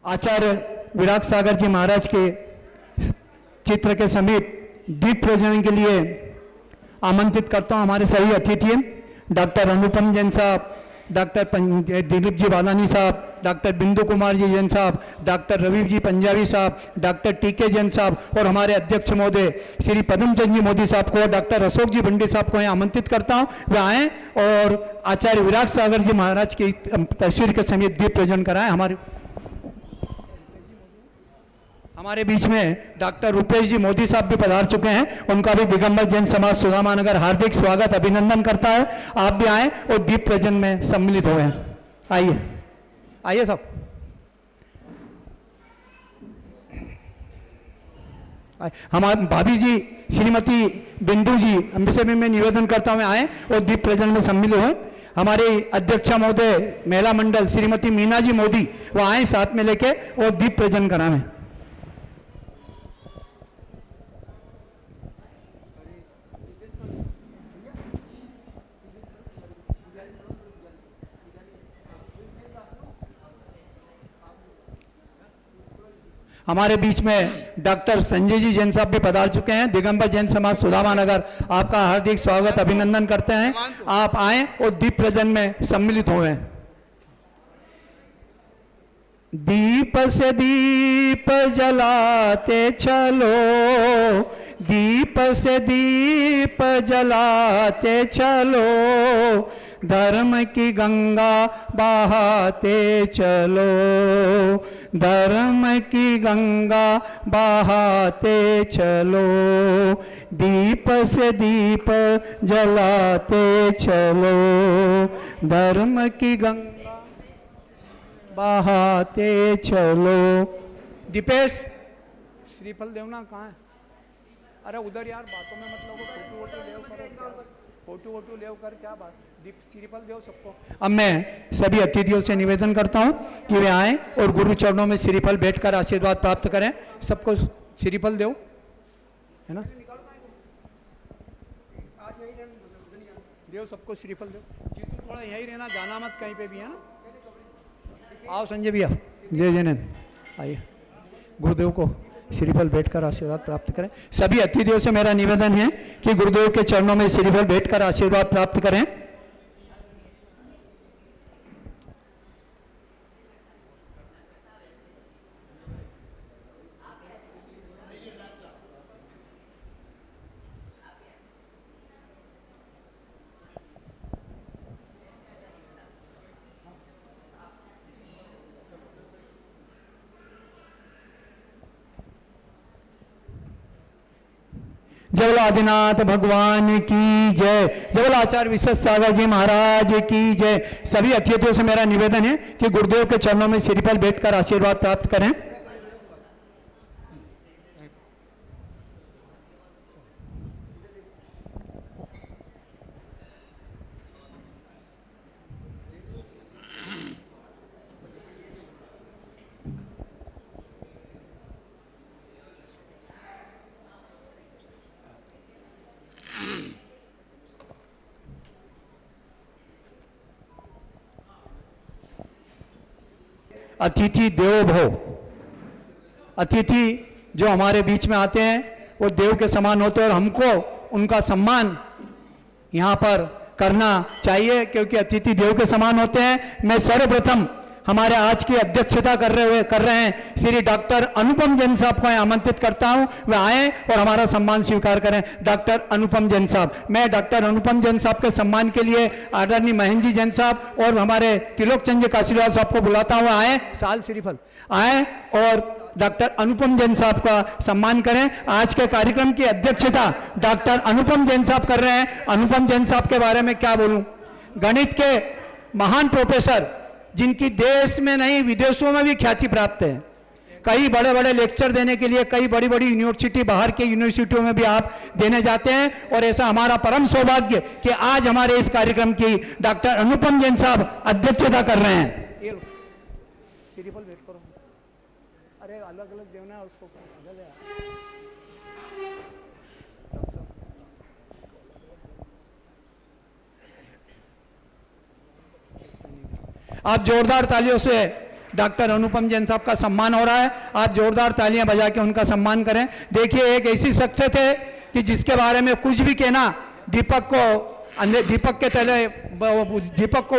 आचार्य विराग सागर जी महाराज के चित्र के समीप दीप प्रज्वलन के लिए आमंत्रित करता हूं हमारे सही अतिथि डॉक्टर अनुपम जैन साहब, डॉक्टर दिलीप जी बालानी साहब, डॉक्टर बिंदु कुमार जी जैन साहब, डॉक्टर रवि जी पंजाबी साहब, डॉक्टर टीके जैन साहब और हमारे अध्यक्ष महोदय श्री पद्मचंद जी मोदी साहब को, डॉक्टर अशोक जी भंडी साहब को यहाँ आमंत्रित करता हूँ वे आएँ और आचार्य विराग सागर जी महाराज की तस्वीर के समीप दीप प्रज्वलन कराएं। हमारे बीच में डॉक्टर रुपेश जी मोदी साहब भी पधार चुके हैं, उनका भी दिगंबर जैन समाज सुदामा नगर हार्दिक स्वागत अभिनंदन करता है। आप भी आए और दीप प्रज्वलन में सम्मिलित हुए हैं। आइए आइए सब हमारे भाभी जी श्रीमती बिंदु जी हमसे भी मैं निवेदन करता हूँ आए और दीप प्रज्वलन में सम्मिलित हुए। हमारे अध्यक्षा महोदय महिला मंडल श्रीमती मीना जी मोदी वो आए साथ में लेके और दीप प्रज्वलन कराएं। हमारे बीच में डॉक्टर संजय जी जैन साहब भी पधार चुके हैं, दिगंबर जैन समाज सुदामा नगर, आपका हार्दिक स्वागत अभिनंदन करते हैं। आप आए और दीप प्रज्वलन में सम्मिलित हुए। दीप से दीप जलाते चलो, दीप से दीप जलाते चलो, धर्म की गंगा बहाते चलो, धर्म की गंगा बहाते चलो, दीप से दीप जलाते चलो, धर्म की गंगा बहाते चलो। दीपेश श्रीफल देवना कहाँ है? अरे उधर यार बातों में मतलब फोटो वोटो ले कर, फोटो वोटो ले कर क्या बात, दीप श्रीफल देव सबको। अब मैं सभी अतिथियों से निवेदन करता हूं कि वे आएं और गुरु चरणों में श्रीफल बैठकर आशीर्वाद प्राप्त करें। सबको श्रीफल देव है ना, देव सबको श्रीफल देव। जीतू थोड़ा यही रहना, जाना मत कहीं पे भी, है ना। आओ संजय भैया, जय जैनंद, आइए गुरुदेव को श्रीफल बैठकर आशीर्वाद प्राप्त करें। सभी अतिथियों से मेरा निवेदन है कि गुरुदेव के चरणों में श्रीफल बैठकर आशीर्वाद प्राप्त करें। जय आदिनाथ भगवान की जय, जय आचार्य विशेष सागर जी महाराज की जय। सभी अतिथियों से मेरा निवेदन है कि गुरुदेव के चरणों में श्रीफल बैठकर आशीर्वाद प्राप्त करें। अतिथि देवो भव, अतिथि जो हमारे बीच में आते हैं वो देव के समान होते हैं और हमको उनका सम्मान यहाँ पर करना चाहिए क्योंकि अतिथि देव के समान होते हैं। मैं सर्वप्रथम हमारे आज की अध्यक्षता कर रहे हैं श्री डॉक्टर अनुपम जैन साहब को आमंत्रित करता हूं, वे आए और हमारा सम्मान स्वीकार करें। डॉक्टर अनुपम जैन साहब, मैं डॉक्टर अनुपम जैन साहब के सम्मान के लिए आदरणीय महेंद्र जी जैन साहब और हमारे तिलोक चंद जी काशीवाल साहब को बुलाता हूं। आए साल श्रीफल आए और डॉक्टर अनुपम जैन साहब का सम्मान करें। आज के कार्यक्रम की अध्यक्षता डॉक्टर अनुपम जैन साहब कर रहे हैं। अनुपम जैन साहब के बारे में क्या बोलूं, गणित के महान प्रोफेसर जिनकी देश में नहीं विदेशों में भी ख्याति प्राप्त है। कई बड़े बड़े लेक्चर देने के लिए कई बड़ी बड़ी यूनिवर्सिटी, बाहर के यूनिवर्सिटियों में भी आप देने जाते हैं और ऐसा हमारा परम सौभाग्य कि आज हमारे इस कार्यक्रम की डॉक्टर अनुपम जैन साहब अध्यक्षता कर रहे हैं। अरे अलग अलग देना उसको आप जोरदार तालियों से डॉक्टर अनुपम जैन साहब का सम्मान हो रहा है। आप जोरदार तालियां बजा के उनका सम्मान करें। देखिए, एक ऐसी शख्सियत है कि जिसके बारे में कुछ भी कहना दीपक के तले दीपक को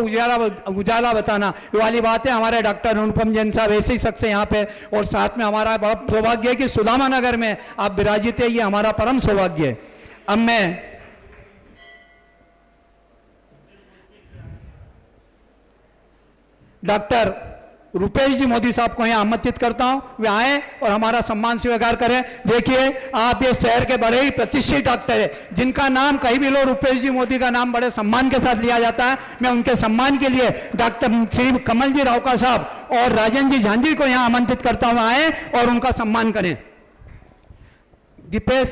उजाला बताना ये वाली बात है। हमारे डॉक्टर अनुपम जैन साहब ऐसे ही शख्स है यहाँ पे, और साथ में हमारा बड़ा सौभाग्य है कि सुदामा नगर में आप विराजित है, ये हमारा परम सौभाग्य है। अब मैं डॉक्टर रुपेश जी मोदी साहब को यहाँ आमंत्रित करता हूं, वे आए और हमारा सम्मान स्वीकार करें। देखिए, आप ये शहर के बड़े ही प्रतिष्ठित डॉक्टर है, जिनका नाम कहीं भी लो रुपेश जी मोदी का नाम बड़े सम्मान के साथ लिया जाता है। मैं उनके सम्मान के लिए डॉक्टर श्री कमल जी रावका साहब और राजन जी झांझी को यहाँ आमंत्रित करता हूँ, आए और उनका सम्मान करें। दीपेश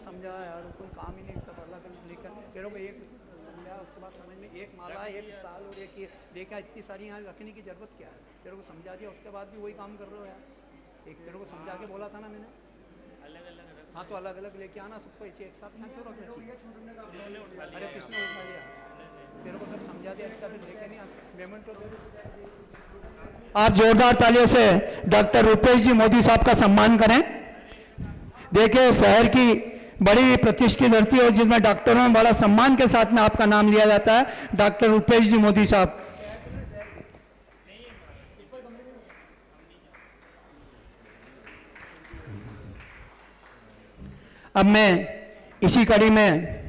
समझा यार, कोई काम ही नहीं, सब अलग लेकर तेरे को एक समझा, उसके बाद समझ में एक माला एक साल और एक देखा, इतनी सारी यहाँ रखने की जरूरत क्या है? तेरे को समझा दिया, उसके बाद भी वही काम कर रहे हो यार। एक तेरे को समझा के बोला था ना मैंने, अलग अलग, हाँ तो अलग अलग लेके आना सबको, इसे एक साथ यहाँ क्यों रख रहे? अरे किसने उठा दिया? तेरे को सब समझा दिया, इसका फिर लेके नहीं आता पेमेंट तो। आप जोरदार तालियों से डॉक्टर रुपेश जी मोदी साहब का सम्मान करें। देखिए, शहर की बड़ी प्रतिष्ठित धरती और जिसमें डॉक्टरों में बड़ा सम्मान के साथ में आपका नाम लिया जाता है, डॉक्टर रुपेश जी मोदी साहब। अब मैं इसी कड़ी में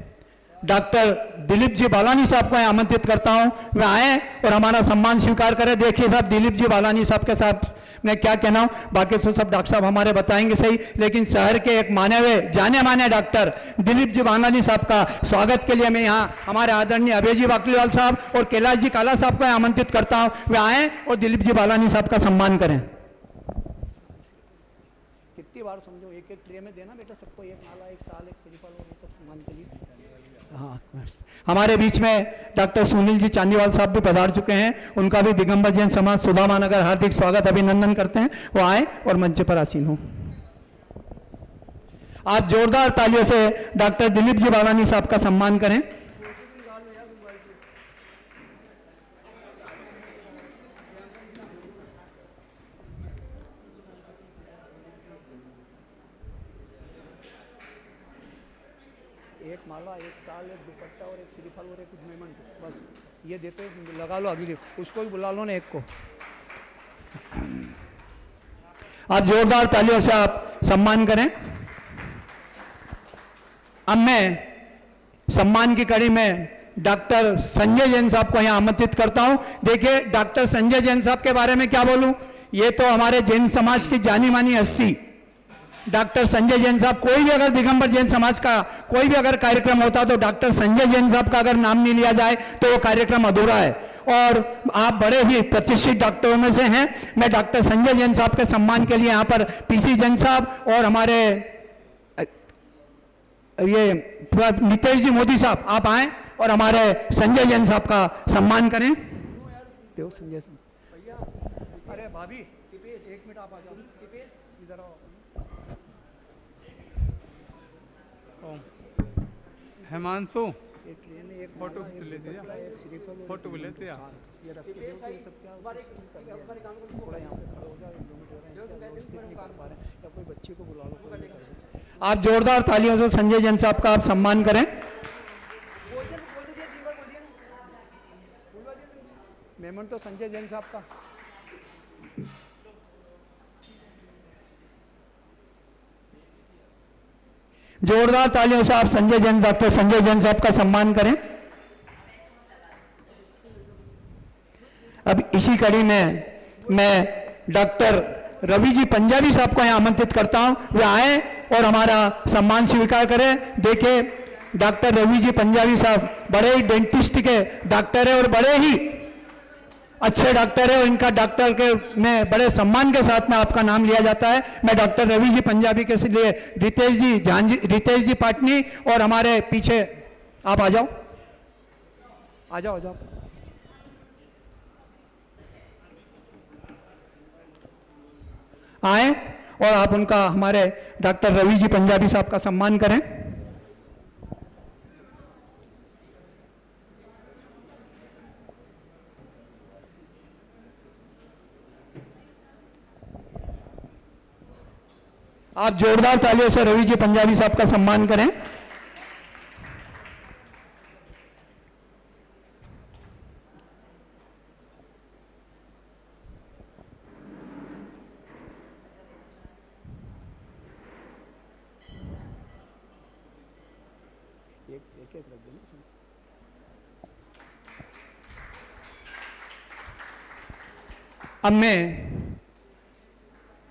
डॉक्टर दिलीप जी बालानी साहब को आमंत्रित करता हूं, वे आए और हमारा सम्मान स्वीकार करें। देखिए साहब, दिलीप जी बालानी साहब के साथ मैं क्या कहना हूं, बाकी तो सब डॉक्टर साहब हमारे बताएंगे सही, लेकिन शहर के एक माने हुए जाने माने डॉक्टर दिलीप जी बालानी साहब का स्वागत के लिए मैं यहाँ हमारे आदरणीय अभय जी वाकलीवाल साहब और कैलाश जी काला साहब को आमंत्रित करता हूँ, वे आए और दिलीप जी बालानी साहब का सम्मान करें। कितनी बार समझो, एक एक ट्रे में देना बेटा सबको, एक माला एक साल एक श्रीफल और ये सब सम्मान के लिए। हाँ, हमारे बीच में डॉक्टर सुनील जी चांदीवाल साहब भी पधार चुके हैं, उनका भी दिगंबर जैन समाज सुदामा नगर हार्दिक स्वागत अभिनंदन करते हैं। वो आए और मंच पर आसीन हो। आप जोरदार तालियों से डॉक्टर दिलीप जी बालानी साहब का सम्मान करें। एक माला एक साल एक दुपट्टा और एक श्रीफल और एक कुछ मेमन, बस ये देते लगा लो, अगली उसको भी बुला लो ना एक को। आप जोरदार तालियों से आप सम्मान करें। अब मैं सम्मान की कड़ी में डॉक्टर संजय जैन साहब को यहाँ आमंत्रित करता हूं। देखिए, डॉक्टर संजय जैन साहब के बारे में क्या बोलूं, ये तो हमारे जैन समाज की जानी मानी हस्ती डॉक्टर संजय जैन साहब। कोई भी अगर दिगंबर जैन समाज का कोई भी अगर कार्यक्रम होता तो डॉक्टर संजय जैन साहब का अगर नाम नहीं लिया जाए तो वो कार्यक्रम अधूरा है, और आप बड़े ही प्रतिष्ठित डॉक्टरों में से हैं। मैं डॉक्टर संजय जैन साहब के सम्मान के लिए यहाँ पर पीसी जैन साहब और हमारे ये नितेश जी मोदी साहब आप आए और हमारे संजय जैन साहब का सम्मान करें। देव संजय साहब, अरे भाभी एक मिनट आप आ जाओ, इधर आओ। हेमांशु फोटो ले दिया, फोटो भी लेते हैं। ये रख के दो, ये सब क्या थोड़ा यहाँ पे खड़े हो जाओ, 2 मिनट व्यवस्थित नहीं कर पा रहे हैं, या कोई बच्चे को बुला लो, कोई नहीं कर दो। आप जोरदार तालियों से संजय जैन साहब का आप सम्मान करें। मेमन तो संजय जैन साहब का। जोरदार तालियों से आप संजय जैन डॉक्टर संजय जैन साहब का सम्मान करें। अब इसी कड़ी में मैं डॉक्टर रवि जी पंजाबी साहब को यहाँ आमंत्रित करता हूं, वे आए और हमारा सम्मान स्वीकार करें। देखिए, डॉक्टर रवि जी पंजाबी साहब बड़े ही डेंटिस्ट के डॉक्टर है और बड़े ही अच्छे डॉक्टर है, और इनका डॉक्टर के में बड़े सम्मान के साथ में आपका नाम लिया जाता है। मैं डॉक्टर रवि जी पंजाबी के लिए रितेश जी झांझी, रितेश जी पाटनी और हमारे पीछे आप आ जाओ, आ जाओ, आ जाओ। आए और आप उनका हमारे डॉक्टर रवि जी पंजाबी साहब का सम्मान करें। आप जोरदार तालियों से रवि जी पंजाबी साहब का सम्मान करें। अब मैं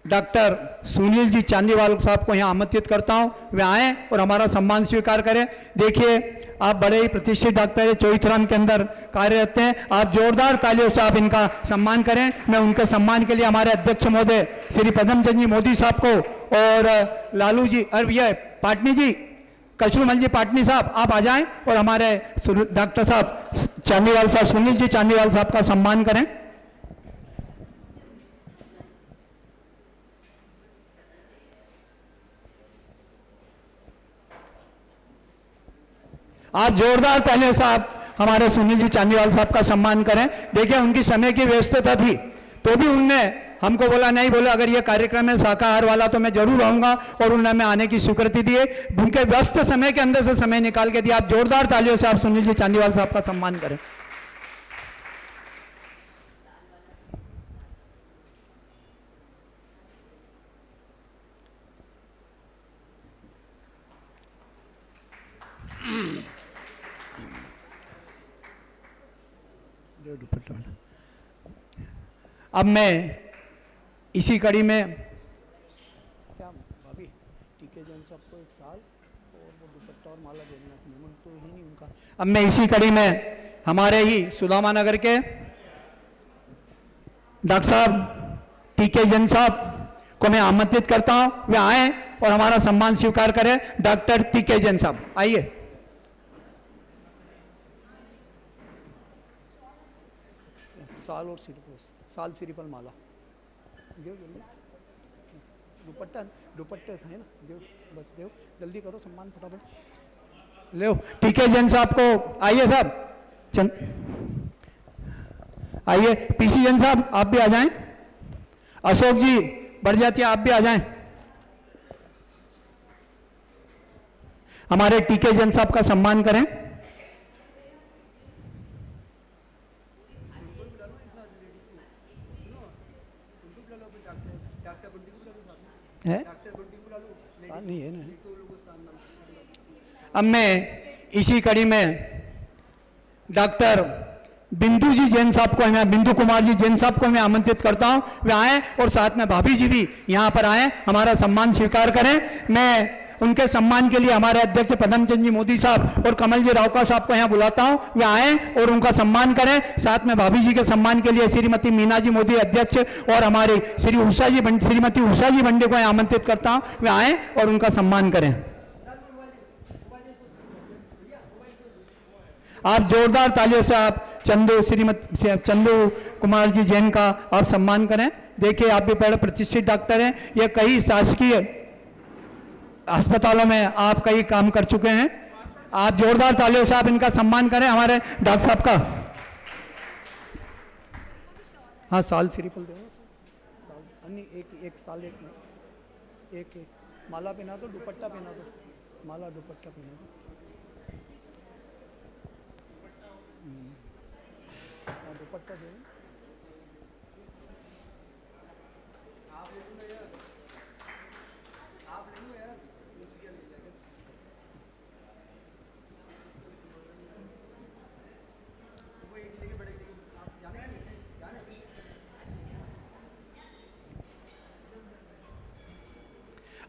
डॉक्टर सुनील जी चांदीवाल साहब को यहाँ आमंत्रित करता हूँ, वे आए और हमारा सम्मान स्वीकार करें। देखिए आप बड़े ही प्रतिष्ठित डॉक्टर है, चौथराम के अंदर कार्यरत हैं। आप जोरदार तालियों से आप इनका सम्मान करें। मैं उनके सम्मान के लिए हमारे अध्यक्ष महोदय श्री पद्मचंद जी मोदी साहब को और लालू जी और ये पाटनी जी कशरूमल जी पाटनी साहब आप आ जाएं और हमारे डॉक्टर साहब चांदीवाल साहब सुनील जी चांदीवाल साहब का सम्मान करें। आप जोरदार तालियों से आप हमारे सुनील जी चांदीवाल साहब का सम्मान करें। देखिए उनकी समय की व्यस्तता थी तो भी उनने हमको बोला नहीं, बोले अगर ये कार्यक्रम है शाकाहार वाला तो मैं जरूर आऊंगा और उन्होंने मैं आने की स्वीकृति दी। उनके व्यस्त समय के अंदर से समय निकाल के दिया। आप जोरदार तालियों से आप सुनील जी चांदीवाल साहब का सम्मान करें। अब मैं इसी कड़ी में क्या भाभी टीके जैन साहब को 1 साल और वो दुपट्टा और माला देना निमन तो ही नहीं उनका। अब मैं इसी कड़ी में हमारे ही सुदामा नगर के डॉक्टर साहब टीके जैन साहब को मैं आमंत्रित करता हूं, वे आए और हमारा सम्मान स्वीकार करें। डॉक्टर टीके जैन साहब आइए। साल और साल श्रीफल माला देव जल्दी, दुपट्टे है ना देव, बस देव जल्दी करो सम्मान फटाफट ले। टीके जैन साहब को आइए साहब, आइए। पीसी जैन साहब आप भी आ जाएं। अशोक जी बरजाती आप भी आ जाएं। हमारे टीके जैन साहब का सम्मान करें। है नहीं है ना। अब मैं इसी कड़ी में डॉक्टर बिंदु जी जैन साहब को, मैं बिंदु कुमार जी जैन साहब को मैं आमंत्रित करता हूं, वे आए और साथ में भाभी जी भी यहां पर आए, हमारा सम्मान स्वीकार करें। मैं उनके सम्मान के लिए हमारे अध्यक्ष पद्मचंद जी मोदी साहब और कमल जी रावका साहब को यहाँ बुलाता हूँ, वे आए और उनका सम्मान करें। साथ में भाभी जी के सम्मान के लिए श्रीमती मीना जी मोदी अध्यक्ष और हमारी श्रीमती उषा जी बंडे को यहाँ आमंत्रित करता हूँ, वे आए और उनका सम्मान करें। आप जोरदार तालियों से आप चंदू कुमार जी जैन का आप सम्मान करें। देखिए आप भी बड़े प्रतिष्ठित डॉक्टर हैं, ये कई शासकीय अस्पतालों में आप कई काम कर चुके हैं। आप जोरदार तालियों से आप इनका सम्मान करें। हमारे डॉक्टर साहब का हाँ साल श्रीफल दो, एक साल एक माला पहना दो, दुपट्टा पहना दो, माला दुपट्टा पहना दो, दुपट्टा दे।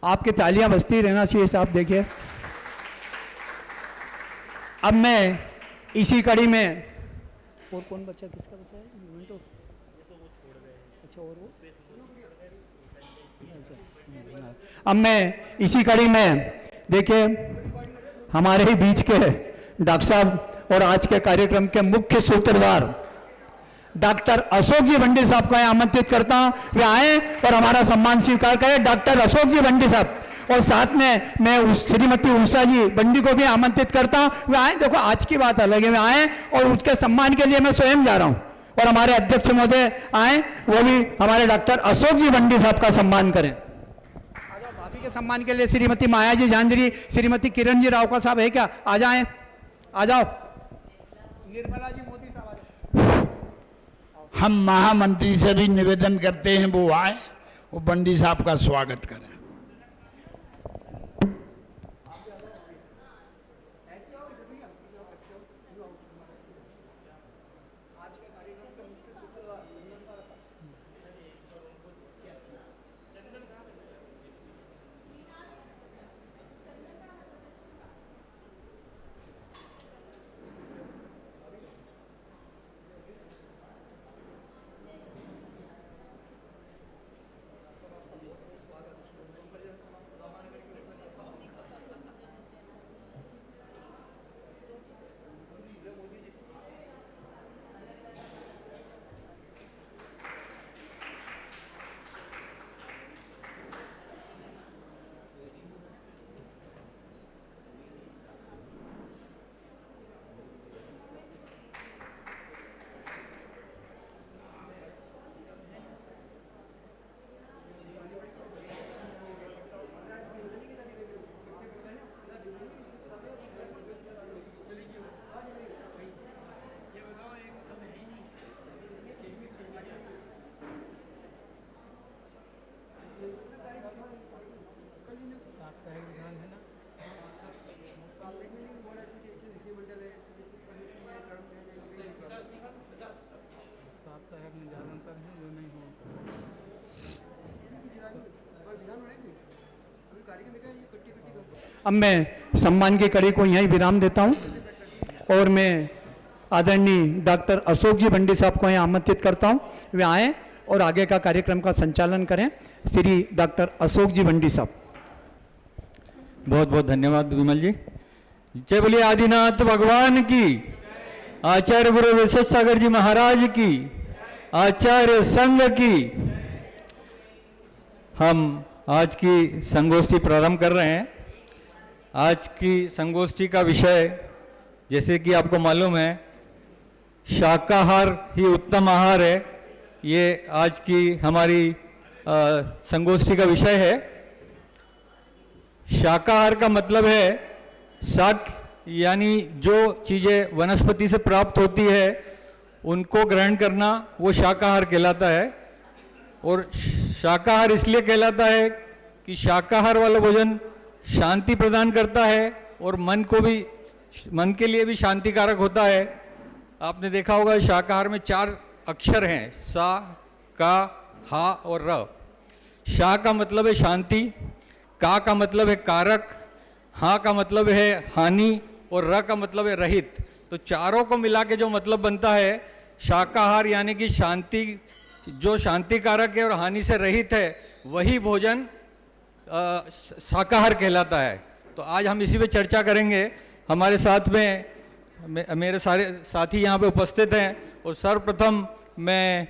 आपकी तालियां बजती रहना चाहिए साहब। देखिए अब मैं इसी कड़ी में और कौन बच्चा, किसका बच्चा है मिनटो? अच्छा और वो अब मैं इसी कड़ी में देखिए हमारे ही बीच के डॉक्टर साहब और आज के कार्यक्रम के मुख्य सूत्रधार डॉक्टर अशोक जी बंडी साहब को आमंत्रित करता हूं, वे आए और हमारा सम्मान स्वीकार करें। डॉक्टर अशोक जी बंडी साहब और साथ में मैं श्रीमती उषा जी बंडी को भी आमंत्रित करता हूं, वे आए। देखो आज की बात अलग है, वे आए और उसके सम्मान के लिए मैं स्वयं जा रहा हूं और हमारे अध्यक्ष महोदय आए, वो भी हमारे डॉक्टर अशोक जी बंडी साहब का सम्मान करें। भाभी के सम्मान के लिए श्रीमती माया जी झांझरी, श्रीमती किरण जी रावका साहब है क्या? आ जाएं, आ जाओ। निर्मला जी मोदी साहब आ जाओ। हम महामंत्री से भी निवेदन करते हैं वो आए, वो बंडी साहब का स्वागत करें। अब मैं सम्मान की कड़ी को यहीं विराम देता हूं और मैं आदरणीय डॉक्टर अशोक जी बंडी साहब को यहाँ आमंत्रित करता हूं, वे आए और आगे का कार्यक्रम का संचालन करें। श्री डॉक्टर अशोक जी बंडी साहब। बहुत बहुत धन्यवाद विमल जी। जय बोलिए आदिनाथ भगवान की, आचार्य गुरु विश्व सागर जी महाराज की, आचार्य संघ की। हम आज की संगोष्ठी प्रारंभ कर रहे हैं। आज की संगोष्ठी का विषय, जैसे कि आपको मालूम है, शाकाहार ही उत्तम आहार है। ये आज की हमारी संगोष्ठी का विषय है। शाकाहार का मतलब है शाक, यानी जो चीज़ें वनस्पति से प्राप्त होती है उनको ग्रहण करना, वो शाकाहार कहलाता है। और शाकाहार इसलिए कहलाता है कि शाकाहार वाला भोजन शांति प्रदान करता है और मन के लिए भी शांतिकारक होता है। आपने देखा होगा शाकाहार में 4 अक्षर हैं, सा, का, हा और र। शा का मतलब है शांति, का का मतलब है कारक, हा का मतलब है हानि और र का मतलब है रहित। तो चारों को मिला के जो मतलब बनता है शाकाहार, यानी कि शांति, जो शांतिकारक है और हानि से रहित है, वही भोजन शाकाहार कहलाता है। तो आज हम इसी पे चर्चा करेंगे। हमारे साथ में मेरे सारे साथी यहाँ पे उपस्थित हैं और सर्वप्रथम मैं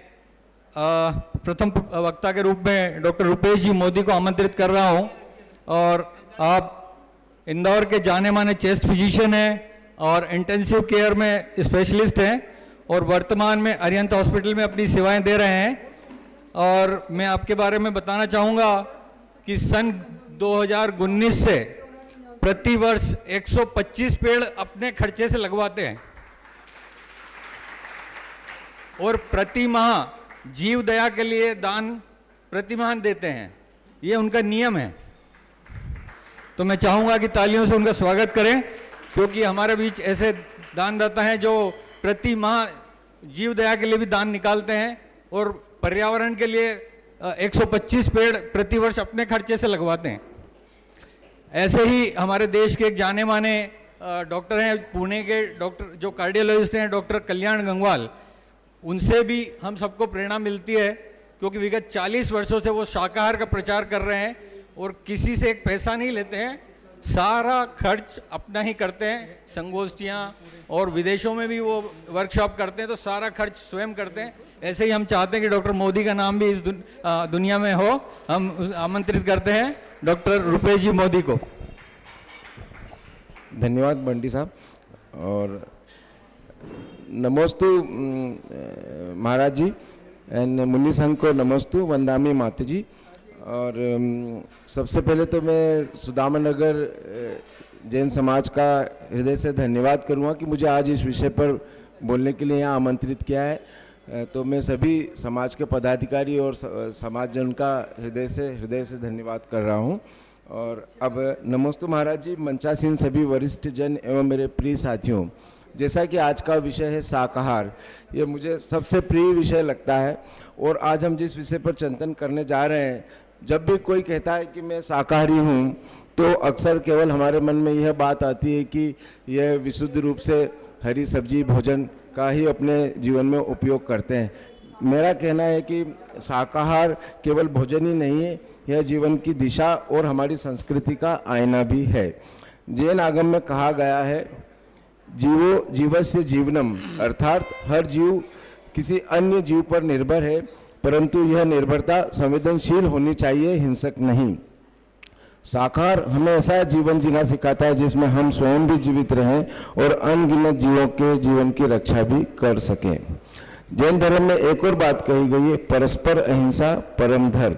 प्रथम वक्ता के रूप में डॉक्टर रुपेश जी मोदी को आमंत्रित कर रहा हूँ। और आप इंदौर के जाने माने चेस्ट फिजिशियन हैं और इंटेंसिव केयर में स्पेशलिस्ट हैं और वर्तमान में अरिहंत हॉस्पिटल में अपनी सेवाएं दे रहे हैं। और मैं आपके बारे में बताना चाहूँगा कि सन 2019 से प्रति वर्ष 125 पेड़ अपने खर्चे से लगवाते हैं और प्रति माह जीव दया के लिए दान प्रति माह देते हैं। ये उनका नियम है। तो मैं चाहूँगा कि तालियों से उनका स्वागत करें, क्योंकि हमारे बीच ऐसे दानदाता हैं जो प्रति माह जीव दया के लिए भी दान निकालते हैं और पर्यावरण के लिए 125 पेड़ प्रति वर्ष अपने खर्चे से लगवाते हैं। ऐसे ही हमारे देश के एक जाने माने डॉक्टर हैं, पुणे के डॉक्टर जो कार्डियोलॉजिस्ट हैं, डॉक्टर कल्याण गंगवाल, उनसे भी हम सबको प्रेरणा मिलती है, क्योंकि विगत 40 वर्षों से वो शाकाहार का प्रचार कर रहे हैं और किसी से एक पैसा नहीं लेते हैं, सारा खर्च अपना ही करते हैं। संगोष्ठियाँ और विदेशों में भी वो वर्कशॉप करते हैं, तो सारा खर्च स्वयं करते हैं। ऐसे ही हम चाहते हैं कि डॉक्टर मोदी का नाम भी इस दुनिया में हो। हम आमंत्रित करते हैं डॉक्टर रुपेश जी मोदी को। धन्यवाद बंटी साहब और नमोस्तु महाराज जी एंड मुनि संघ को नमोस्तु, वंदामी माता जी। और सबसे पहले तो मैं सुदामा नगर जैन समाज का हृदय से धन्यवाद करूँगा कि मुझे आज इस विषय पर बोलने के लिए यहाँ आमंत्रित किया है। तो मैं सभी समाज के पदाधिकारी और समाजजन का हृदय से धन्यवाद कर रहा हूँ। और अब नमोस्तु महाराज जी, मंचासीन सभी वरिष्ठ जन एवं मेरे प्रिय साथियों, जैसा कि आज का विषय है शाकाहार, ये मुझे सबसे प्रिय विषय लगता है। और आज हम जिस विषय पर चिंतन करने जा रहे हैं, जब भी कोई कहता है कि मैं शाकाहारी हूँ, तो अक्सर केवल हमारे मन में यह बात आती है कि यह विशुद्ध रूप से हरी सब्जी भोजन का ही अपने जीवन में उपयोग करते हैं। मेरा कहना है कि शाकाहार केवल भोजन ही नहीं है, यह जीवन की दिशा और हमारी संस्कृति का आईना भी है। जैन आगम में कहा गया है, जीवो जीवस्य जीवनम, अर्थात हर जीव किसी अन्य जीव पर निर्भर है, परंतु यह निर्भरता संवेदनशील होनी चाहिए, हिंसक नहीं। शाकाहार हमें ऐसा जीवन जीना सिखाता है जिसमें हम स्वयं भी जीवित रहें और अनगिनत जीवों के जीवन की रक्षा भी कर सकें। जैन धर्म में एक और बात कही गई है, परस्पर अहिंसा परम धर्म।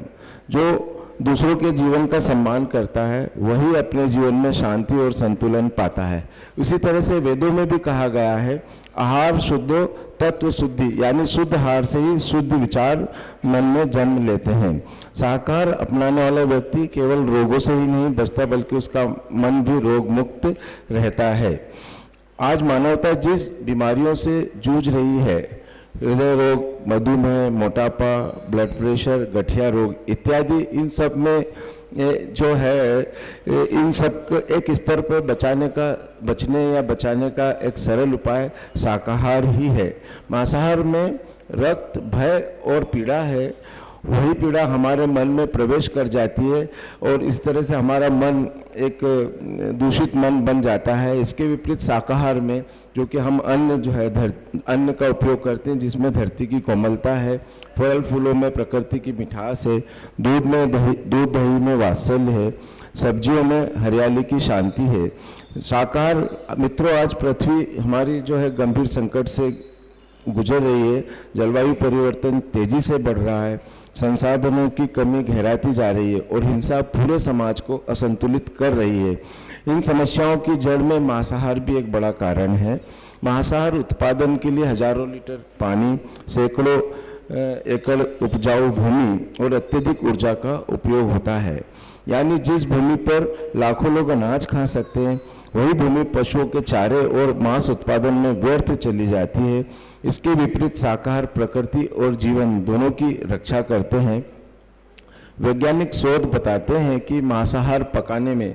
जो दूसरों के जीवन का सम्मान करता है वही अपने जीवन में शांति और संतुलन पाता है। उसी तरह से वेदों में भी कहा गया है, आहार शुद्धो तत्व शुद्धि, यानी शुद्ध आहार से ही शुद्ध विचार मन में जन्म लेते हैं। शाकाहार अपनाने वाला व्यक्ति केवल रोगों से ही नहीं बचता, बल्कि उसका मन भी रोग मुक्त रहता है। आज मानवता जिस बीमारियों से जूझ रही है, हृदय रोग, मधुमेह, मोटापा, ब्लड प्रेशर, गठिया रोग इत्यादि, इन सब में जो है, इन सब को एक स्तर पर बचाने का एक सरल उपाय शाकाहार ही है। मांसाहार में रक्त, भय और पीड़ा है, वही पीड़ा हमारे मन में प्रवेश कर जाती है और इस तरह से हमारा मन एक दूषित मन बन जाता है। इसके विपरीत शाकाहार में, जो कि हम अन्न जो है अन्न का उपयोग करते हैं, जिसमें धरती की कोमलता है, फल फूलों में प्रकृति की मिठास है, दूध दही में वात्सल्य है, सब्जियों में हरियाली की शांति है। शाकाहार मित्रों, आज पृथ्वी हमारी जो है गंभीर संकट से गुजर रही है। जलवायु परिवर्तन तेजी से बढ़ रहा है, संसाधनों की कमी गहराती जा रही है और हिंसा पूरे समाज को असंतुलित कर रही है। इन समस्याओं की जड़ में मांसाहार भी एक बड़ा कारण है। मांसाहार उत्पादन के लिए हजारों लीटर पानी, सैकड़ों एकड़ उपजाऊ भूमि और अत्यधिक ऊर्जा का उपयोग होता है। यानी जिस भूमि पर लाखों लोग अनाज खा सकते हैं, वही भूमि पशुओं के चारे और मांस उत्पादन में व्यर्थ चली जाती है। इसके विपरीत शाकाहार प्रकृति और जीवन दोनों की रक्षा करते हैं। वैज्ञानिक शोध बताते हैं कि मांसाहार पकाने में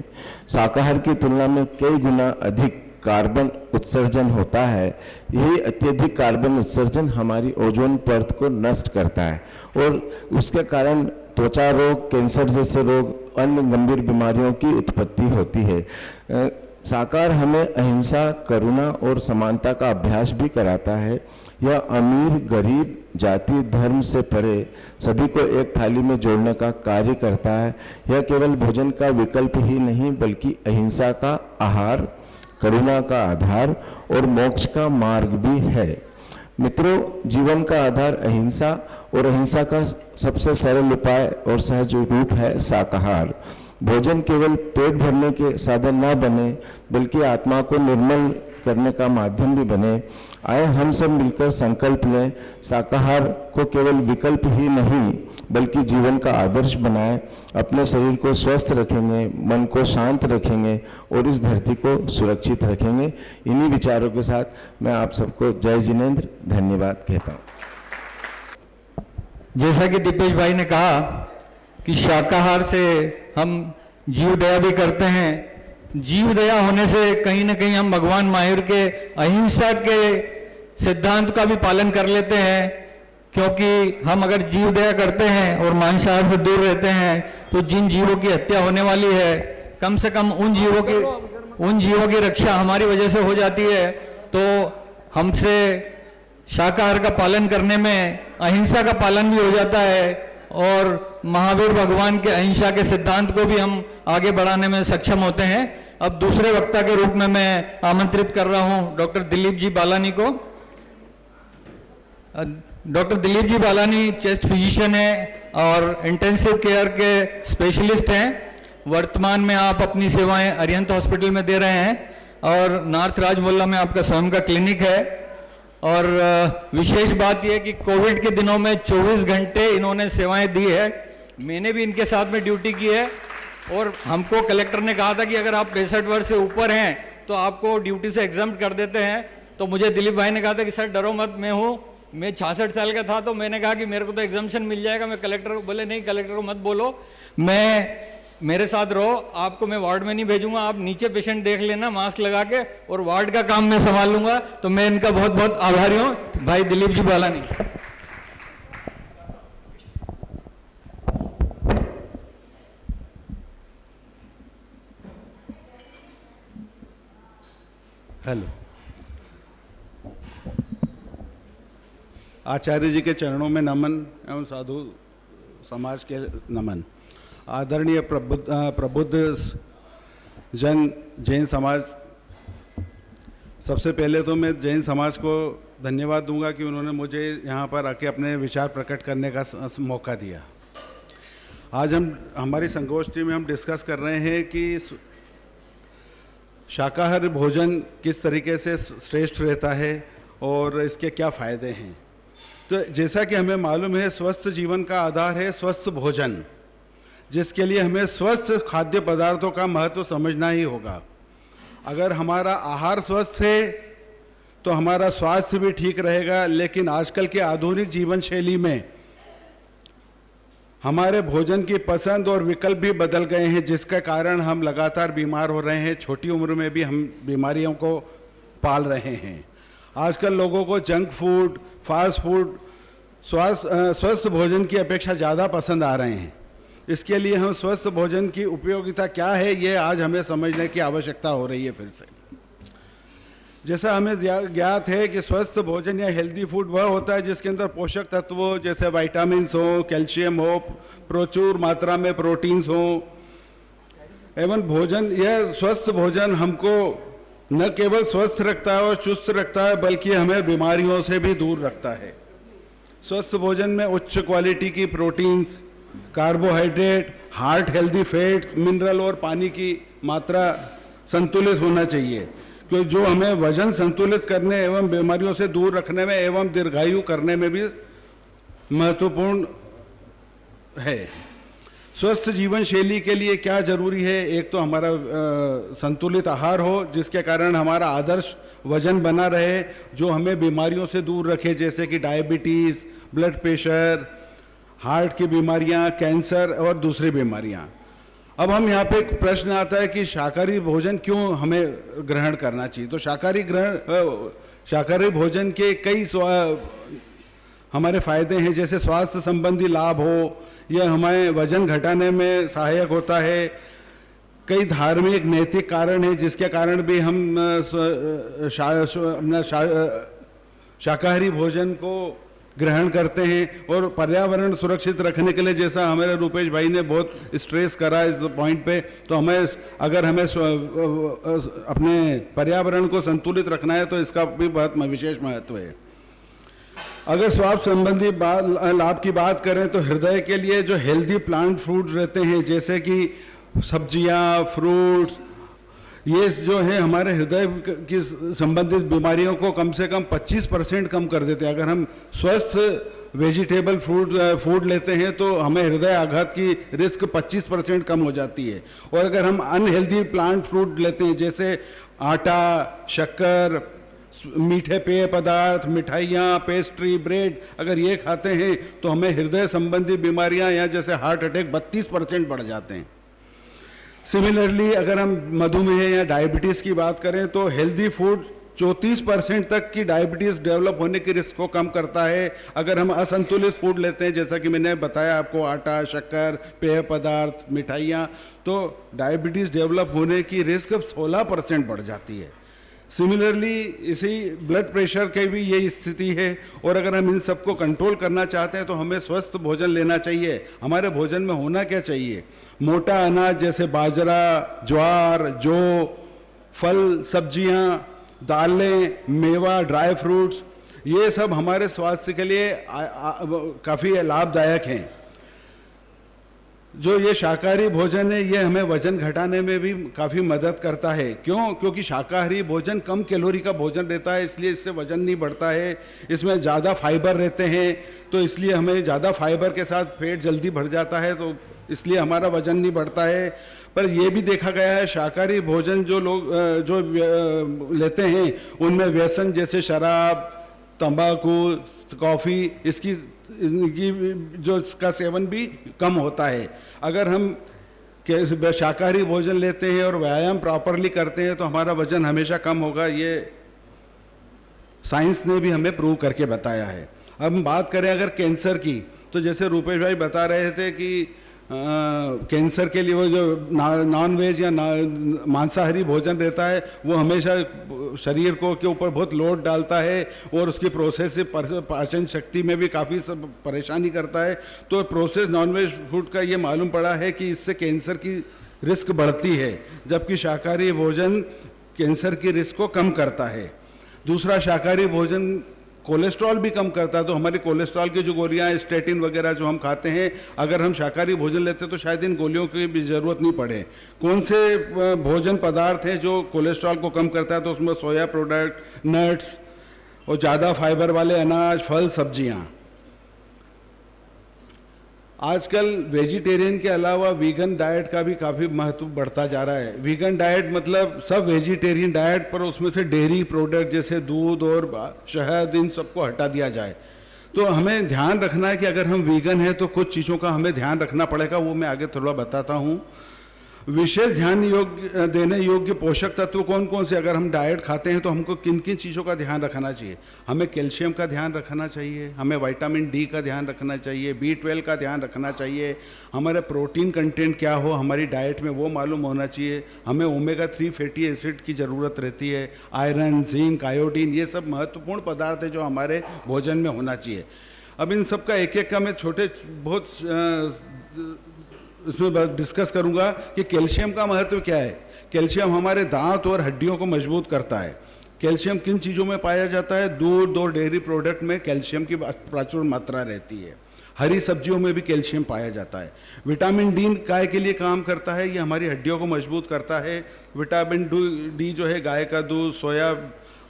शाकाहार की तुलना में कई गुना अधिक कार्बन उत्सर्जन होता है। यही अत्यधिक कार्बन उत्सर्जन हमारी ओजोन परत को नष्ट करता है और उसके कारण त्वचा रोग, कैंसर जैसे रोग, अन्य गंभीर बीमारियों की उत्पत्ति होती है। शाकाहार हमें अहिंसा, करुणा और समानता का अभ्यास भी कराता है। यह अमीर, गरीब, जाति, धर्म से परे सभी को एक थाली में जोड़ने का कार्य करता है। यह केवल भोजन का विकल्प ही नहीं, बल्कि अहिंसा का आहार, करुणा का आधार और मोक्ष का मार्ग भी है। मित्रों, जीवन का आधार अहिंसा और अहिंसा का सबसे सरल उपाय और सहज रूप है शाकाहार। भोजन केवल पेट भरने के साधन न बने, बल्कि आत्मा को निर्मल करने का माध्यम भी बने। आए हम सब मिलकर संकल्प लें, शाकाहार को केवल विकल्प ही नहीं बल्कि जीवन का आदर्श बनाएं। अपने शरीर को स्वस्थ रखेंगे, मन को शांत रखेंगे और इस धरती को सुरक्षित रखेंगे। इन्हीं विचारों के साथ मैं आप सबको जय जिनेंद्र, धन्यवाद कहता हूँ। जैसा कि दीपेश भाई ने कहा कि शाकाहार से हम जीव दया भी करते हैं। जीव दया होने से कहीं ना कहीं हम भगवान महावीर के अहिंसा के सिद्धांत का भी पालन कर लेते हैं, क्योंकि हम अगर जीव दया करते हैं और मांसाहार से दूर रहते हैं तो जिन जीवों की हत्या होने वाली है, कम से कम उन जीवों की रक्षा हमारी वजह से हो जाती है। तो हमसे शाकाहार का पालन करने में अहिंसा का पालन भी हो जाता है और महावीर भगवान के अहिंसा के सिद्धांत को भी हम आगे बढ़ाने में सक्षम होते हैं। अब दूसरे वक्ता के रूप में मैं आमंत्रित कर रहा हूं डॉक्टर दिलीप जी बालानी को। Doctor Dilip ji Balani chest physician है और इंटेंसिव केयर के स्पेशलिस्ट हैं। वर्तमान में आप अपनी सेवाएं अरिहंत हॉस्पिटल में दे रहे हैं और नार्थ राजमोहल्ला में आपका स्वयं का क्लिनिक है। और विशेष बात यह कि कोविड के दिनों में 24 घंटे इन्होंने सेवाएं दी है। मैंने भी इनके साथ में ड्यूटी की है और हमको कलेक्टर ने कहा था कि अगर आप 65 वर्ष से ऊपर हैं तो आपको ड्यूटी से एग्जम्प्ट कर देते हैं। तो मुझे दिलीप भाई ने कहा था कि सर डरो मत, मैं 66 साल का था तो मैंने कहा कि मेरे को तो एग्जम्पशन मिल जाएगा। मैं कलेक्टर को बोले नहीं, कलेक्टर को मत बोलो, मेरे साथ रहो, आपको मैं वार्ड में नहीं भेजूंगा, आप नीचे पेशेंट देख लेना मास्क लगा के और वार्ड का काम मैं संभाल लूंगा। तो मैं इनका बहुत बहुत आभारी हूं भाई दिलीप जी बालानी। हेलो, आचार्य जी के चरणों में नमन एवं साधु समाज के नमन। आदरणीय प्रबुद्ध जन जैन समाज, सबसे पहले तो मैं जैन समाज को धन्यवाद दूंगा कि उन्होंने मुझे यहाँ पर आके अपने विचार प्रकट करने का मौका दिया। आज हमारी संगोष्ठी में हम डिस्कस कर रहे हैं कि शाकाहारी भोजन किस तरीके से श्रेष्ठ रहता है और इसके क्या फ़ायदे हैं। तो जैसा कि हमें मालूम है, स्वस्थ जीवन का आधार है स्वस्थ भोजन, जिसके लिए हमें स्वस्थ खाद्य पदार्थों का महत्व समझना ही होगा। अगर हमारा आहार स्वस्थ है तो हमारा स्वास्थ्य भी ठीक रहेगा। लेकिन आजकल के आधुनिक जीवन शैली में हमारे भोजन की पसंद और विकल्प भी बदल गए हैं, जिसके कारण हम लगातार बीमार हो रहे हैं। छोटी उम्र में भी हम बीमारियों को पाल रहे हैं। आजकल लोगों को जंक फूड, फास्ट फूड स्वस्थ भोजन की अपेक्षा ज़्यादा पसंद आ रहे हैं। इसके लिए हम स्वस्थ भोजन की उपयोगिता क्या है, ये आज हमें समझने की आवश्यकता हो रही है फिर से। जैसा हमें ज्ञात है कि स्वस्थ भोजन या हेल्दी फूड वह होता है जिसके अंदर पोषक तत्वों जैसे विटामिन्स हो, कैल्शियम हो, प्रचुर मात्रा में प्रोटीन्स हो एवं भोजन। यह स्वस्थ भोजन हमको न केवल स्वस्थ रखता है और चुस्त रखता है, बल्कि हमें बीमारियों से भी दूर रखता है। स्वस्थ भोजन में उच्च क्वालिटी की proteins, carbohydrate, heart healthy fats, mineral और पानी की मात्रा संतुलित होना चाहिए, क्योंकि जो हमें वजन संतुलित करने एवं बीमारियों से दूर रखने में एवं दीर्घायु करने में भी महत्वपूर्ण है। स्वस्थ जीवन शैली के लिए क्या जरूरी है? एक तो हमारा संतुलित आहार हो, जिसके कारण हमारा आदर्श वजन बना रहे, जो हमें बीमारियों से दूर रखे, जैसे कि डायबिटीज़, ब्लड प्रेशर, हार्ट की बीमारियां, कैंसर और दूसरी बीमारियां। अब हम यहाँ पे एक प्रश्न आता है कि शाकाहारी भोजन क्यों हमें ग्रहण करना चाहिए। तो शाकाहारी भोजन के कई हमारे फायदे हैं, जैसे स्वास्थ्य संबंधी लाभ हो, यह हमें वजन घटाने में सहायक होता है। कई धार्मिक नैतिक कारण हैं जिसके कारण भी हम शाकाहारी भोजन को ग्रहण करते हैं। और पर्यावरण सुरक्षित रखने के लिए, जैसा हमारे रूपेश भाई ने बहुत स्ट्रेस करा इस पॉइंट पे, तो अगर हमें अपने पर्यावरण को संतुलित रखना है तो इसका भी बहुत विशेष महत्व है। अगर स्वास्थ्य संबंधी लाभ की बात करें तो हृदय के लिए जो हेल्दी प्लांट फूड्स रहते हैं, जैसे कि सब्जियां, फ्रूट्स, ये जो है हमारे हृदय की संबंधित बीमारियों को कम से कम 25% कम कर देते हैं। अगर हम स्वस्थ वेजिटेबल फूड लेते हैं तो हमें हृदय आघात की रिस्क 25% कम हो जाती है। और अगर हम अनहेल्दी प्लांट फूड लेते हैं, जैसे आटा, शक्कर, मीठे पेय पदार्थ, मिठाइयाँ, पेस्ट्री, ब्रेड, अगर ये खाते हैं तो हमें हृदय संबंधी बीमारियाँ या जैसे हार्ट अटैक 32% बढ़ जाते हैं। सिमिलरली अगर हम मधुमेह या डायबिटीज़ की बात करें तो हेल्दी फूड 34% तक की डायबिटीज़ डेवलप होने की रिस्क को कम करता है। अगर हम असंतुलित फूड लेते हैं, जैसा कि मैंने बताया आपको, आटा, शक्कर, पेय पदार्थ, मिठाइयाँ, तो डायबिटीज़ डेवलप होने की रिस्क 16% बढ़ जाती है। सिमिलरली इसी ब्लड प्रेशर की भी यही स्थिति है। और अगर हम इन सबको कंट्रोल करना चाहते हैं तो हमें स्वस्थ भोजन लेना चाहिए। हमारे भोजन में होना क्या चाहिए? मोटा अनाज जैसे बाजरा, ज्वार, जौ, फल, सब्जियां, दालें, मेवा, ड्राई फ्रूट्स ये सब हमारे स्वास्थ्य के लिए काफ़ी लाभदायक हैं। जो ये शाकाहारी भोजन है, ये हमें वजन घटाने में भी काफ़ी मदद करता है। क्यों? क्योंकि शाकाहारी भोजन कम कैलोरी का भोजन रहता है, इसलिए इससे वजन नहीं बढ़ता है। इसमें ज़्यादा फाइबर रहते हैं, तो इसलिए हमें ज़्यादा फाइबर के साथ पेट जल्दी भर जाता है, तो इसलिए हमारा वजन नहीं बढ़ता है। पर यह भी देखा गया है, शाकाहारी भोजन जो लोग जो लेते हैं, उनमें व्यसन जैसे शराब, तंबाकू, कॉफ़ी, इनकी जो इसका सेवन भी कम होता है। अगर हम शाकाहारी भोजन लेते हैं और व्यायाम प्रॉपरली करते हैं तो हमारा वजन हमेशा कम होगा। ये साइंस ने भी हमें प्रूव करके बताया है। अब हम बात करें अगर कैंसर की, तो जैसे रूपेश भाई बता रहे थे कि कैंसर के लिए वो जो नॉन वेज या मांसाहारी भोजन रहता है, वो हमेशा शरीर को के ऊपर बहुत लोड डालता है और उसकी प्रोसेस से पाचन शक्ति में भी काफ़ी सब परेशानी करता है। तो प्रोसेस नॉन वेज फूड का ये मालूम पड़ा है कि इससे कैंसर की रिस्क बढ़ती है, जबकि शाकाहारी भोजन कैंसर की रिस्क को कम करता है। दूसरा, शाकाहारी भोजन कोलेस्ट्रॉल भी कम करता है। तो हमारी कोलेस्ट्रॉल की जो गोलियां, स्टेटिन वगैरह जो हम खाते हैं, अगर हम शाकाहारी भोजन लेते हैं तो शायद इन गोलियों की भी ज़रूरत नहीं पड़े। कौन से भोजन पदार्थ हैं जो कोलेस्ट्रॉल को कम करता है? तो उसमें सोया प्रोडक्ट, नट्स और ज़्यादा फाइबर वाले अनाज, फल, सब्जियाँ। आजकल वेजिटेरियन के अलावा वीगन डाइट का भी काफ़ी महत्व बढ़ता जा रहा है। वीगन डाइट मतलब सब वेजिटेरियन डाइट, पर उसमें से डेयरी प्रोडक्ट जैसे दूध और शहद, इन सबको हटा दिया जाए। तो हमें ध्यान रखना है कि अगर हम वीगन हैं तो कुछ चीज़ों का हमें ध्यान रखना पड़ेगा, वो मैं आगे थोड़ा बताता हूँ। विशेष ध्यान देने योग्य पोषक तत्व कौन कौन से, अगर हम डाइट खाते हैं तो हमको किन किन चीज़ों का ध्यान रखना चाहिए? हमें कैल्शियम का ध्यान रखना चाहिए, हमें विटामिन डी का ध्यान रखना चाहिए, B12 का ध्यान रखना चाहिए, हमारे प्रोटीन कंटेंट क्या हो हमारी डाइट में वो मालूम होना चाहिए, हमें ओमेगा 3 फैटी एसिड की ज़रूरत रहती है, आयरन, जिंक, आयोडीन, ये सब महत्वपूर्ण पदार्थ है जो हमारे भोजन में होना चाहिए। अब इन सब का एक एक का मैं छोटे बहुत इसमें डिस्कस करूंगा कि कैल्शियम का महत्व क्या है। कैल्शियम हमारे दांत और हड्डियों को मजबूत करता है। कैल्शियम किन चीज़ों में पाया जाता है? दूध और डेयरी प्रोडक्ट में कैल्शियम की प्रचुर मात्रा रहती है। हरी सब्जियों में भी कैल्शियम पाया जाता है। विटामिन डी गाय के लिए काम करता है, ये हमारी हड्डियों को मजबूत करता है। विटामिन डी जो है गाय का दूध, सोया,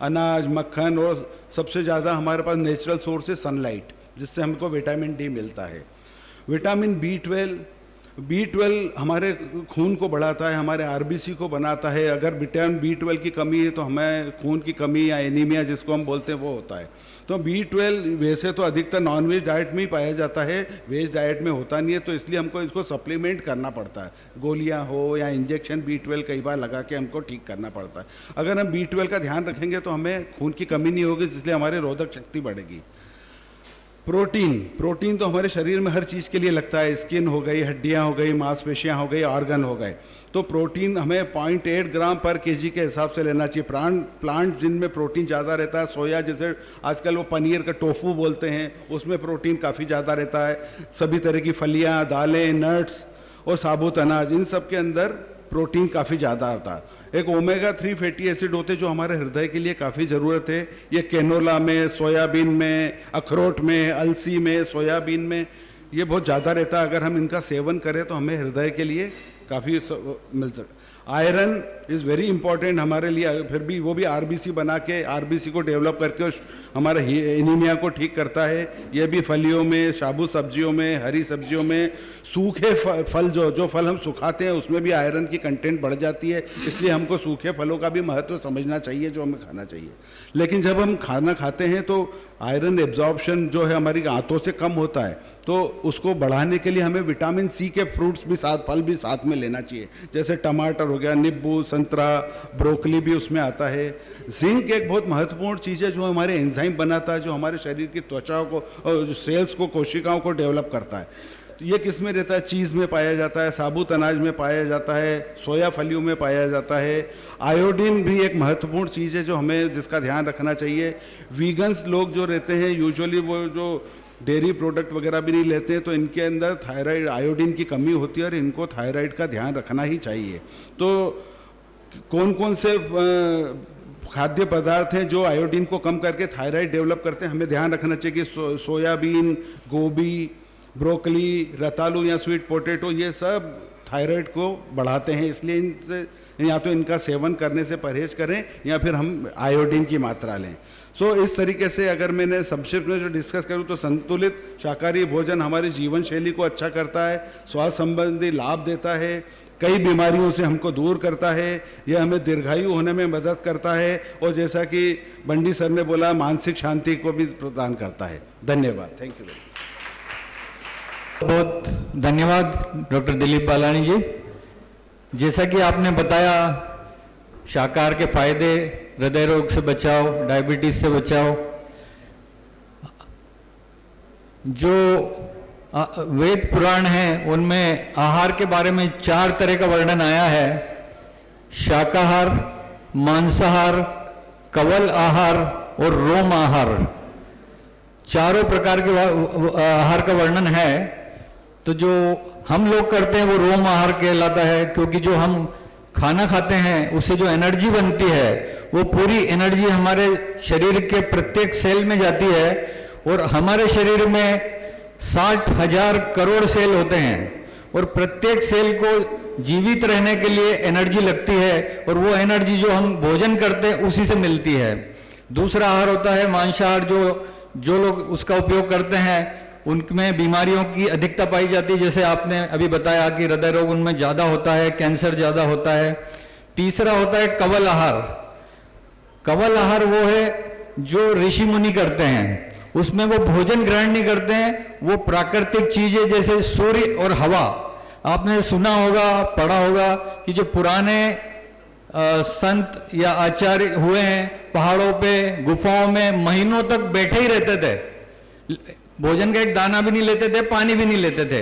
अनाज, मक्खन, और सबसे ज़्यादा हमारे पास नेचुरल सोर्स है सनलाइट, जिससे हमको विटामिन डी मिलता है। विटामिन B12 हमारे खून को बढ़ाता है, हमारे RBC को बनाता है। अगर विटामिन B12 की कमी है तो हमें खून की कमी या एनीमिया जिसको हम बोलते हैं वो होता है। तो B12 वैसे तो अधिकतर नॉनवेज डाइट में ही पाया जाता है, वेज डाइट में होता नहीं है, तो इसलिए हमको इसको सप्लीमेंट करना पड़ता है। गोलियां हो या इंजेक्शन B12 कई बार लगा के हमको ठीक करना पड़ता है। अगर हम B12 का ध्यान रखेंगे तो हमें खून की कमी नहीं होगी, जिसलिए हमारी रोधक शक्ति बढ़ेगी। प्रोटीन तो हमारे शरीर में हर चीज़ के लिए लगता है। स्किन हो गई, हड्डियां हो गई, मांसपेशियां हो गई, ऑर्गन हो गए। तो प्रोटीन हमें 0.8 ग्राम पर केजी के हिसाब से लेना चाहिए। प्लांट जिनमें प्रोटीन ज़्यादा रहता है, सोया जैसे आजकल वो पनीर का टोफू बोलते हैं, उसमें प्रोटीन काफ़ी ज़्यादा रहता है। सभी तरह की फलियाँ, दालें, नट्स और साबुत अनाज, इन सब के अंदर प्रोटीन काफ़ी ज़्यादा होता है। एक ओमेगा 3 फैटी एसिड होते हैं जो हमारे हृदय के लिए काफ़ी ज़रूरत है। ये कैनोला में, सोयाबीन में, अखरोट में, अलसी में, सोयाबीन में ये बहुत ज़्यादा रहता है। अगर हम इनका सेवन करें तो हमें हृदय के लिए काफ़ी मिल सकता है। आयरन इज़ वेरी इंपॉर्टेंट हमारे लिए, फिर भी वो भी RBC बना के, RBC को डेवलप करके हमारे एनीमिया को ठीक करता है। ये भी फलियों में, साबुत सब्जियों में, हरी सब्जियों में, सूखे फल जो फल हम सुखाते हैं उसमें भी आयरन की कंटेंट बढ़ जाती है। इसलिए हमको सूखे फलों का भी महत्व समझना चाहिए जो हमें खाना चाहिए। लेकिन जब हम खाना खाते हैं तो आयरन एब्जॉर्प्शन जो है हमारी आंतों से कम होता है, तो उसको बढ़ाने के लिए हमें विटामिन C के फ्रूट्स भी फल भी साथ में लेना चाहिए। जैसे टमाटर हो गया, नींबू, संतरा, ब्रोकली भी उसमें आता है। जिंक एक बहुत महत्वपूर्ण चीज़ है जो हमारे एंजाइम बनाता है, जो हमारे शरीर की त्वचा को और सेल्स को, कोशिकाओं को डेवलप करता है। तो ये किस में रहता है? चीज़ में पाया जाता है, साबुत अनाज में पाया जाता है, सोया फलियों में पाया जाता है। आयोडीन भी एक महत्वपूर्ण चीज़ है जो हमें जिसका ध्यान रखना चाहिए। वीगन्स लोग जो रहते हैं यूजुअली वो जो डेयरी प्रोडक्ट वगैरह भी नहीं लेते हैं, तो इनके अंदर थायराइड, आयोडीन की कमी होती है और इनको थायराइड का ध्यान रखना ही चाहिए। तो कौन कौन से खाद्य पदार्थ हैं जो आयोडीन को कम करके थायराइड डेवलप करते हैं। हमें ध्यान रखना चाहिए कि सोयाबीन, गोभी, ब्रोकली, रतालू या स्वीट पोटैटो ये सब थायराइड को बढ़ाते हैं, इसलिए इनसे या तो इनका सेवन करने से परहेज करें या फिर हम आयोडीन की मात्रा लें। सो इस तरीके से अगर मैंने संक्षिप्त में जो डिस्कस करूं तो संतुलित शाकाहारी भोजन हमारी जीवन शैली को अच्छा करता है, स्वास्थ्य संबंधी लाभ देता है, कई बीमारियों से हमको दूर करता है, यह हमें दीर्घायु होने में मदद करता है और जैसा कि बंडी सर ने बोला मानसिक शांति को भी प्रदान करता है। धन्यवाद। Thank you. बहुत धन्यवाद डॉक्टर दिलीप बालानी जी। जैसा कि आपने बताया शाकाहार के फायदे, हृदय रोग से बचाव, डायबिटीज से बचाव, जो वेद पुराण हैं उनमें आहार के बारे में 4 तरह का वर्णन आया है। शाकाहार, मांसाहार, कवल आहार और रोम आहार, चारों प्रकार के आहार का वर्णन है। तो जो हम लोग करते हैं वो रोम आहार कहलाता है, क्योंकि जो हम खाना खाते हैं उससे जो एनर्जी बनती है वो पूरी एनर्जी हमारे शरीर के प्रत्येक सेल में जाती है और हमारे शरीर में 60,000 करोड़ सेल होते हैं और प्रत्येक सेल को जीवित रहने के लिए एनर्जी लगती है और वो एनर्जी जो हम भोजन करते हैं उसी से मिलती है। दूसरा आहार होता है मांसाहार, जो लोग उसका उपयोग करते हैं उनमें बीमारियों की अधिकता पाई जाती है, जैसे आपने अभी बताया कि हृदय रोग उनमें ज़्यादा होता है, कैंसर ज़्यादा होता है। तीसरा होता है कवल आहार। कवल आहार वो है जो ऋषि मुनि करते हैं, उसमें वो भोजन ग्रहण नहीं करते हैं, वो प्राकृतिक चीजें जैसे सूर्य और हवा। आपने सुना होगा, पढ़ा होगा कि जो पुराने संत या आचार्य हुए हैं पहाड़ों पे, गुफाओं में महीनों तक बैठे ही रहते थे, भोजन का एक दाना भी नहीं लेते थे, पानी भी नहीं लेते थे।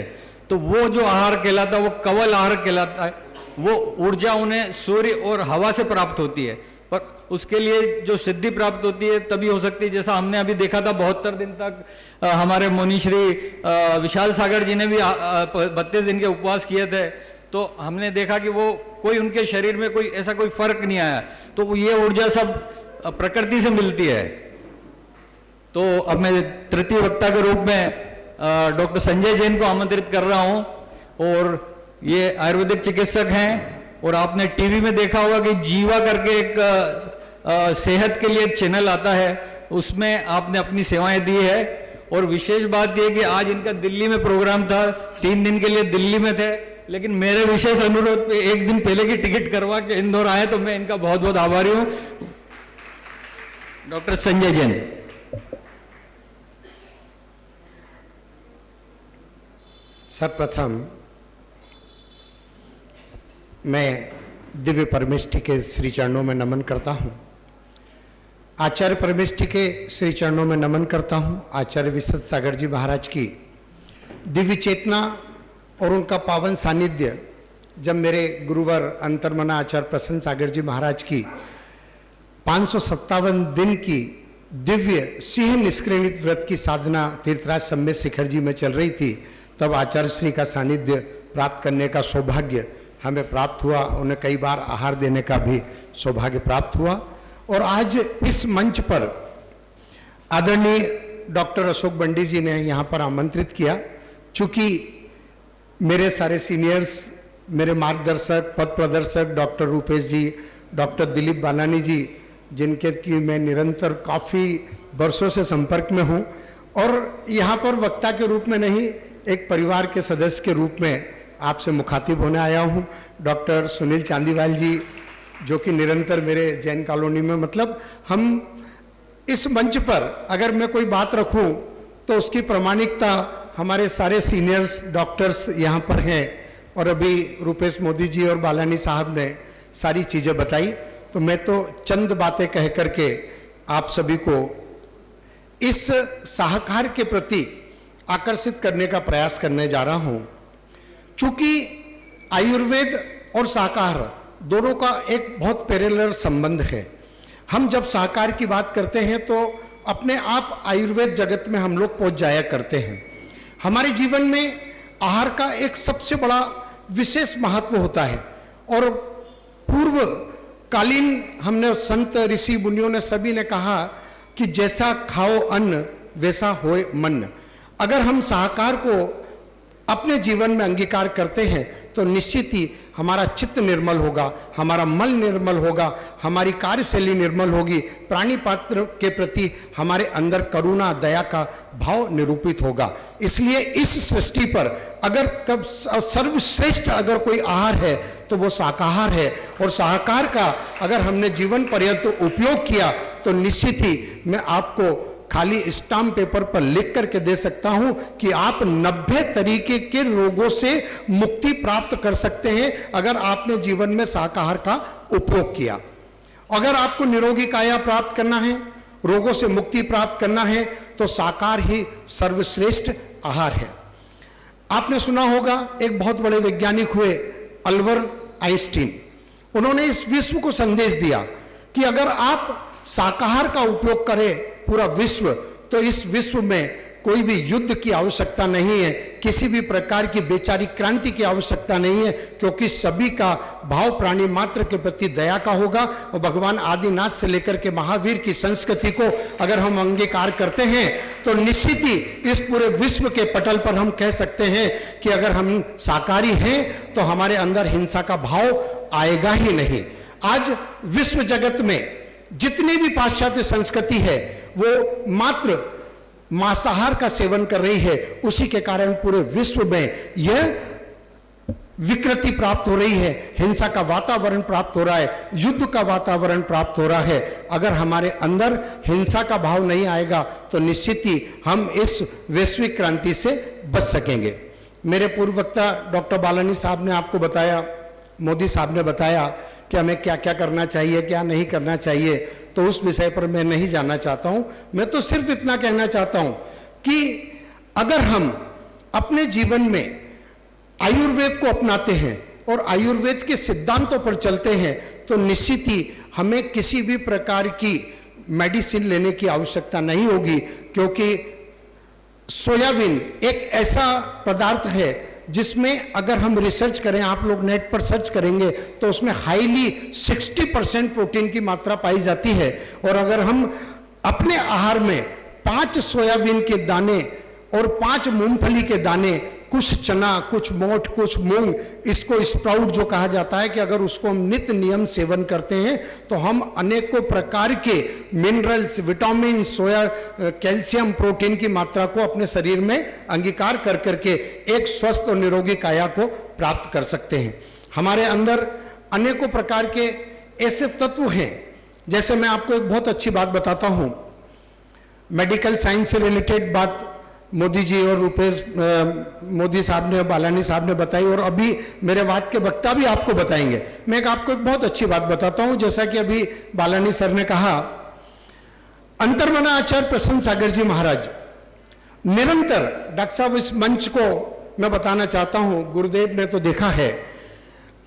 तो वो जो आहार कहलाता है वो कवल आहार कहलाता है। वो ऊर्जा उन्हें सूर्य और हवा से प्राप्त होती है, पर उसके लिए जो सिद्धि प्राप्त होती है तभी हो सकती है। जैसा हमने अभी देखा था 72 दिन तक हमारे मुनि श्री विशाल सागर जी ने भी 32 दिन के उपवास किए थे, तो हमने देखा कि वो कोई उनके शरीर में कोई ऐसा कोई फर्क नहीं आया। तो ये ऊर्जा सब प्रकृति से मिलती है। तो अब मैं तृतीय वक्ता के रूप में डॉक्टर संजय जैन को आमंत्रित कर रहा हूं, और ये आयुर्वेदिक चिकित्सक हैं और आपने टीवी में देखा होगा कि जीवा करके एक सेहत के लिए एक चैनल आता है, उसमें आपने अपनी सेवाएं दी है। और विशेष बात यह कि आज इनका दिल्ली में प्रोग्राम था, 3 दिन के लिए दिल्ली में थे, लेकिन मेरे विशेष अनुरोध पे 1 दिन पहले की टिकट करवा के इंदौर आए, तो मैं इनका बहुत बहुत आभारी हूं। डॉक्टर संजय जैन। सर्वप्रथम मैं दिव्य परमेष्ठी के श्री चरणों में नमन करता हूँ। आचार्य परमेष्ठी के श्री चरणों में नमन करता हूँ। आचार्य विशद सागर जी महाराज की दिव्य चेतना और उनका पावन सानिध्य जब मेरे गुरुवर अंतर्मना आचार्य प्रसन्न सागर जी महाराज की 557 दिन की दिव्य सिंह निष्क्रियित व्रत की साधना तीर्थराज सम्मेत शिखर जी में चल रही थी, तब आचार्य श्री का सानिध्य प्राप्त करने का सौभाग्य हमें प्राप्त हुआ। उन्हें कई बार आहार देने का भी सौभाग्य प्राप्त हुआ। और आज इस मंच पर आदरणीय डॉक्टर अशोक बंडी जी ने यहाँ पर आमंत्रित किया। चूँकि मेरे सारे सीनियर्स, मेरे मार्गदर्शक, पथ प्रदर्शक डॉक्टर रूपेश जी, डॉक्टर दिलीप बालानी जी, जिनके की मैं निरंतर काफ़ी वर्षों से संपर्क में हूँ, और यहाँ पर वक्ता के रूप में नहीं, एक परिवार के सदस्य के रूप में आपसे मुखातिब होने आया हूँ। डॉक्टर सुनील चांदीवाल जी, जो कि निरंतर मेरे जैन कॉलोनी में, मतलब हम इस मंच पर अगर मैं कोई बात रखूं तो उसकी प्रामाणिकता हमारे सारे सीनियर्स डॉक्टर्स यहाँ पर हैं, और अभी रूपेश मोदी जी और बालानी साहब ने सारी चीज़ें बताई। तो मैं तो चंद बातें कह करके आप सभी को इस शाकाहार के प्रति आकर्षित करने का प्रयास करने जा रहा हूँ। चूँकि आयुर्वेद और शाकाहार दोनों का एक बहुत पैरेलल संबंध है। हम जब शाकाहार की बात करते हैं तो अपने आप आयुर्वेद जगत में हम लोग पहुंच जाया करते हैं। हमारे जीवन में आहार का एक सबसे बड़ा विशेष महत्व होता है, और पूर्व कालीन हमने संत ऋषि मुनियों ने सभी ने कहा कि जैसा खाओ अन्न वैसा होए मन। अगर हम शाकाहार को अपने जीवन में अंगीकार करते हैं तो निश्चित ही हमारा चित्त निर्मल होगा, हमारा मन निर्मल होगा, हमारी कार्यशैली निर्मल होगी, प्राणी पात्र के प्रति हमारे अंदर करुणा दया का भाव निरूपित होगा। इसलिए इस सृष्टि पर अगर कब सर्वश्रेष्ठ अगर कोई आहार है तो वो शाकाहार है, और शाकाहार का अगर हमने जीवन पर्यंत उपयोग किया तो निश्चित ही मैं आपको खाली स्टाम्प पेपर पर लिख करके दे सकता हूं कि आप 90 तरीके के रोगों से मुक्ति प्राप्त कर सकते हैं अगर आपने जीवन में शाकाहार का उपयोग किया। अगर आपको निरोगी काया प्राप्त करना है, रोगों से मुक्ति प्राप्त करना है, तो शाकाहार ही सर्वश्रेष्ठ आहार है। आपने सुना होगा एक बहुत बड़े वैज्ञानिक हुए अल्बर्ट आइंस्टीन, उन्होंने इस विश्व को संदेश दिया कि अगर आप शाकाहार का उपयोग करें पूरा विश्व, तो इस विश्व में कोई भी युद्ध की आवश्यकता नहीं है, किसी भी प्रकार की वैचारिक क्रांति की आवश्यकता नहीं है, क्योंकि सभी का भाव प्राणी मात्र के प्रति दया का होगा। और भगवान आदिनाथ से लेकर के महावीर की संस्कृति को अगर हम अंगीकार करते हैं तो निश्चित ही इस पूरे विश्व के पटल पर हम कह सकते हैं कि अगर हम शाकाहारी हैं तो हमारे अंदर हिंसा का भाव आएगा ही नहीं। आज विश्व जगत में जितनी भी पाश्चात्य संस्कृति है वो मात्र मांसाहार का सेवन कर रही है, उसी के कारण पूरे विश्व में यह विकृति प्राप्त हो रही है, हिंसा का वातावरण प्राप्त हो रहा है, युद्ध का वातावरण प्राप्त हो रहा है। अगर हमारे अंदर हिंसा का भाव नहीं आएगा तो निश्चित ही हम इस वैश्विक क्रांति से बच सकेंगे। मेरे पूर्व वक्ता डॉक्टर बालानी साहब ने आपको बताया, मोदी साहब ने बताया कि हमें क्या क्या करना चाहिए, क्या नहीं करना चाहिए, तो उस विषय पर मैं नहीं जानना चाहता हूं। मैं तो सिर्फ इतना कहना चाहता हूं कि अगर हम अपने जीवन में आयुर्वेद को अपनाते हैं और आयुर्वेद के सिद्धांतों पर चलते हैं तो निश्चित ही हमें किसी भी प्रकार की मेडिसिन लेने की आवश्यकता नहीं होगी, क्योंकि सोयाबीन एक ऐसा पदार्थ है जिसमें अगर हम रिसर्च करें, आप लोग नेट पर सर्च करेंगे तो उसमें हाईली 60% प्रोटीन की मात्रा पाई जाती है। और अगर हम अपने आहार में 5 सोयाबीन के दाने और 5 मूंगफली के दाने, कुछ चना, कुछ मोठ, कुछ मूंग, इसको स्प्राउट जो कहा जाता है, कि अगर उसको हम नित्य नियम सेवन करते हैं तो हम अनेकों प्रकार के मिनरल्स, विटामिन, कैल्शियम, प्रोटीन की मात्रा को अपने शरीर में अंगीकार कर करके एक स्वस्थ और निरोगी काया को प्राप्त कर सकते हैं। हमारे अंदर अनेकों प्रकार के ऐसे तत्व हैं, जैसे मैं आपको एक बहुत अच्छी बात बताता हूं, मेडिकल साइंस से रिलेटेड बात मोदी जी और रुपेश मोदी साहब ने, बालानी साहब ने बताई, और अभी मेरे बात के वक्ता भी आपको बताएंगे। मैं आपको एक बहुत अच्छी बात बताता हूं, जैसा कि अभी बालानी सर ने कहा, अंतर्मना आचार्य प्रसन्न सागर जी महाराज निरंतर, डॉक्टर साहब इस मंच को मैं बताना चाहता हूं, गुरुदेव ने तो देखा है,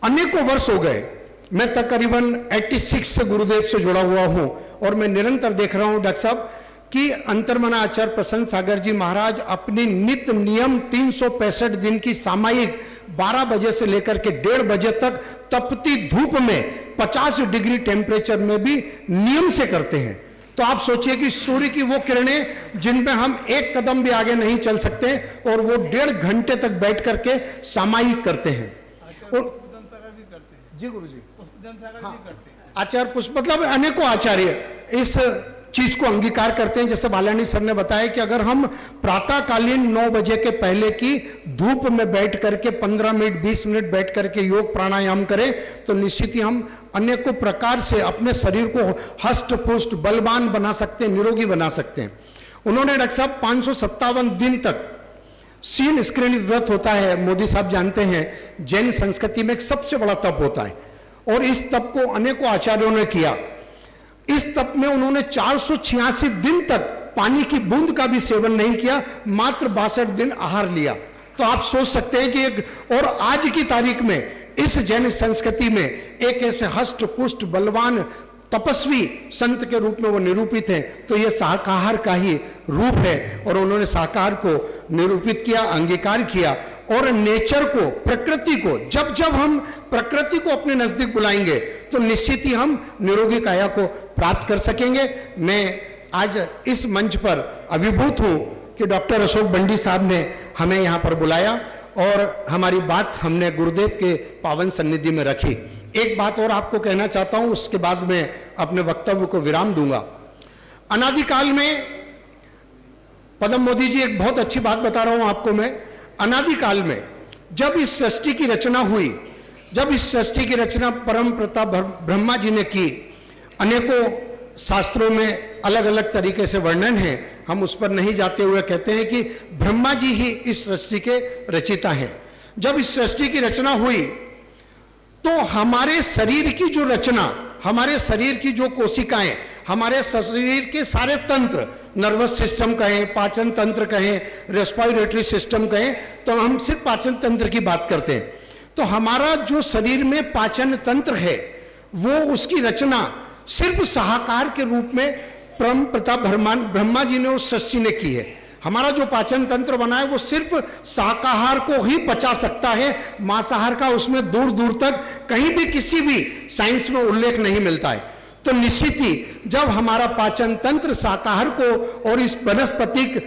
अनेकों वर्ष हो गए, मैं तकरीबन 86 से गुरुदेव से जुड़ा हुआ हूं और मैं निरंतर देख रहा हूं डॉक्टर साहब कि अंतर्मना आचार्य प्रसन्न सागर जी महाराज अपनी नित्य नियम 365 दिन की सामायिक 12 बजे से लेकर के 1:30 बजे तक तपती धूप में 50 डिग्री टेम्परेचर में भी नियम से करते हैं। तो आप सोचिए कि सूर्य की वो किरणें जिनमें हम एक कदम भी आगे नहीं चल सकते और वो 1.5 घंटे तक बैठ करके सामायिक करते हैं। जी गुरु जी, आचार्य पुष्प मतलब अनेकों आचार्य इस चीज को अंगीकार करते हैं। जैसे बालानी सर ने बताया कि अगर हम प्रातःकालीन 9 बजे के पहले की धूप में बैठ करके 15 मिनट 20 मिनट बैठ करके योग प्राणायाम करें तो निश्चित ही हम अनेकों प्रकार से अपने शरीर को हष्ट पुष्ट बलवान बना सकते हैं, निरोगी बना सकते हैं। उन्होंने डॉक्टर साहब 557 दिन तक शील स्क्रीनित व्रत होता है, मोदी साहब जानते हैं जैन संस्कृति में एक सबसे बड़ा तप होता है और इस तप को अनेकों आचार्यों ने किया। इस तप में उन्होंने 486 दिन तक पानी की बूंद का भी सेवन नहीं किया, मात्र 62 दिन आहार लिया। तो आप सोच सकते हैं कि एक, और आज की तारीख में इस जैन संस्कृति में एक ऐसे हष्ट पुष्ट बलवान तपस्वी संत के रूप में वो निरूपित हैं। तो ये शाकाहार का ही रूप है और उन्होंने शाकाहार को निरूपित किया, अंगीकार किया और नेचर को, प्रकृति को, जब जब हम प्रकृति को अपने नजदीक बुलाएंगे तो निश्चित ही हम निरोगी काया को प्राप्त कर सकेंगे। मैं आज इस मंच पर अभिभूत हूं कि डॉक्टर अशोक बंडी साहब ने हमें यहां पर बुलाया और हमारी बात हमने गुरुदेव के पावन सन्निधि में रखी। एक बात और आपको कहना चाहता हूं, उसके बाद मैं अपने वक्तव्य को विराम दूंगा। अनादिकाल में, पदम मोदी जी एक बहुत अच्छी बात बता रहा हूं आपको मैं, अनादिकाल में जब इस सृष्टि की रचना हुई, जब इस सृष्टि की रचना परम पिता ब्रह्मा जी ने की, अनेकों शास्त्रों में अलग अलग तरीके से वर्णन है, हम उस पर नहीं जाते हुए कहते हैं कि ब्रह्मा जी ही इस सृष्टि के रचिता हैं। जब इस सृष्टि की रचना हुई तो हमारे शरीर की जो रचना, हमारे शरीर की जो कोशिकाएं, हमारे शरीर के सारे तंत्र, नर्वस सिस्टम कहें, पाचन तंत्र कहें, रेस्पिरेटरी सिस्टम कहें, तो हम सिर्फ पाचन तंत्र की बात करते हैं। तो हमारा जो शरीर में पाचन तंत्र है वो, उसकी रचना सिर्फ शाकाहार के रूप में परम पिता ब्रह्मा जी ने उस सृष्टि ने की है। हमारा जो पाचन तंत्र बना है वो सिर्फ शाकाहार को ही पचा सकता है, मांसाहार का उसमें दूर दूर तक कहीं भी किसी भी साइंस में उल्लेख नहीं मिलता है। तो निश्चित ही जब हमारा पाचन तंत्र शाकाहार को और इस वनस्पतिक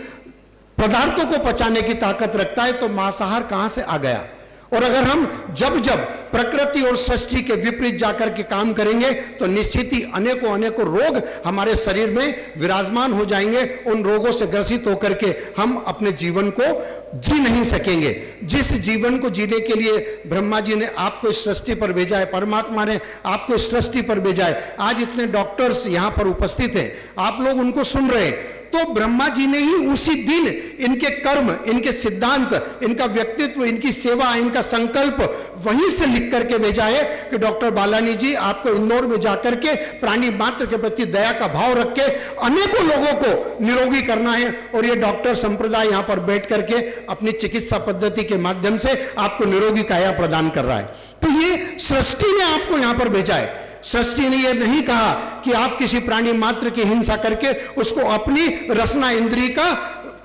पदार्थों को पचाने की ताकत रखता है तो मांसाहार कहां से आ गया। और अगर हम जब जब प्रकृति और सृष्टि के विपरीत जाकर के काम करेंगे तो निश्चित ही अनेकों अनेकों रोग हमारे शरीर में विराजमान हो जाएंगे। उन रोगों से ग्रसित होकर के हम अपने जीवन को जी नहीं सकेंगे। जिस जीवन को जीने के लिए ब्रह्मा जी ने आपको इस सृष्टि पर भेजा है, परमात्मा ने आपको इस सृष्टि पर भेजा है, आज इतने डॉक्टर्स यहां पर उपस्थित हैं, आप लोग उनको सुन रहे हैं, तो ब्रह्मा जी ने ही उसी दिन इनके कर्म, इनके सिद्धांत, इनका व्यक्तित्व, इनकी सेवा, इनका संकल्प वहीं से लिख करके भेजा है कि डॉक्टर बालानी जी आपको इंदौर में जाकर के प्राणी मात्र के प्रति दया का भाव रख के अनेकों लोगों को निरोगी करना है। और ये डॉक्टर संप्रदाय यहां पर बैठ करके अपनी चिकित्सा पद्धति के माध्यम से आपको निरोगी काया प्रदान कर रहा है। तो ये सृष्टि ने आपको यहां पर भेजा है। सृष्टि ने यह नहीं कहा कि आप किसी प्राणी मात्र की हिंसा करके उसको अपनी रसना इंद्रिय का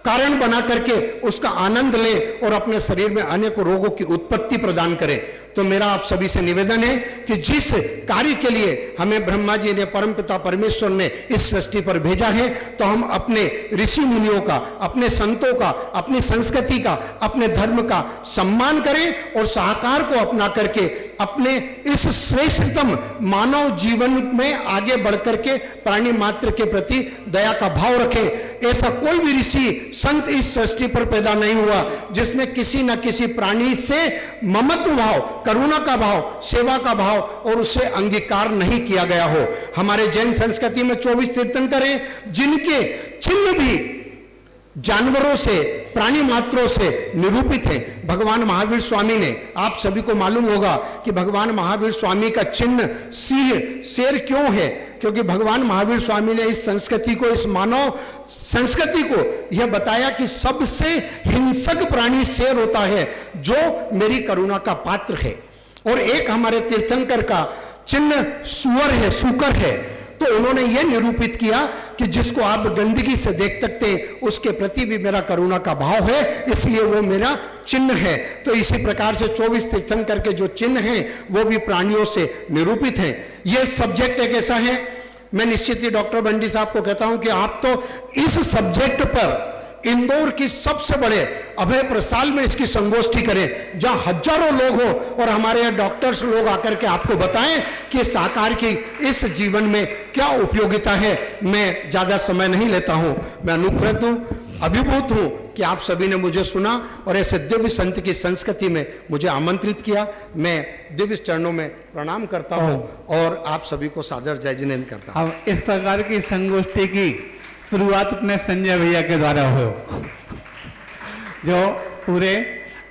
कारण बना करके उसका आनंद लें और अपने शरीर में अनेकों रोगों की उत्पत्ति प्रदान करें। तो मेरा आप सभी से निवेदन है कि जिस कार्य के लिए हमें ब्रह्मा जी ने, परमपिता परमेश्वर ने इस सृष्टि पर भेजा है, तो हम अपने ऋषि मुनियों का, अपने संतों का, अपनी संस्कृति का, अपने धर्म का सम्मान करें और शाकाहार को अपना करके अपने इस श्रेष्ठतम मानव जीवन में आगे बढ़ करके प्राणी मात्र के प्रति दया का भाव रखें। ऐसा कोई भी ऋषि संत इस सृष्टि पर पैदा नहीं हुआ जिसने किसी न किसी प्राणी से ममत्व भाव, करुणा का भाव, सेवा का भाव और उसे अंगीकार नहीं किया गया हो। हमारे जैन संस्कृति में 24 तीर्थंकर हैं जिनके चिन्ह भी जानवरों से, प्राणी मात्रों से निरूपित है। भगवान महावीर स्वामी ने, आप सभी को मालूम होगा कि भगवान महावीर स्वामी का चिन्ह सिंह, शेर क्यों है? क्योंकि भगवान महावीर स्वामी ने इस संस्कृति को, इस मानव संस्कृति को यह बताया कि सबसे हिंसक प्राणी शेर होता है जो मेरी करुणा का पात्र है। और एक हमारे तीर्थंकर का चिन्ह सुअर है, सूकर है। तो उन्होंने यह निरूपित किया कि जिसको आप गंदगी से देख सकते हैं उसके प्रति भी मेरा करुणा का भाव है, इसलिए वो मेरा चिन्ह है। तो इसी प्रकार से 24 तीर्थंकर के जो चिन्ह हैं वो भी प्राणियों से निरूपित हैं। यह सब्जेक्ट एक ऐसा है, मैं निश्चित ही डॉक्टर बंडी साहब को कहता हूं कि आप तो इस सब्जेक्ट पर इंदौर की सबसे बड़े अभय प्रसाल में इसकी संगोष्ठी करें जहां हजारों लोग हो और हमारे यहाँ डॉक्टर्स लोग आकर के आपको बताएं कि शाकाहार की इस जीवन में क्या उपयोगिता है। मैं ज्यादा समय नहीं लेता हूं, मैं अनुकृत हूं, अभिभूत हूं कि आप सभी ने मुझे सुना और ऐसे दिव्य संत की संस्कृति में मुझे आमंत्रित किया। मैं दिव्य चरणों में प्रणाम करता हूं और आप सभी को सादर जय जिनेन्द्र करता हूं। अब इस प्रकार की संगोष्ठी की शुरुआत अपने संजय भैया के द्वारा हो, जो पूरे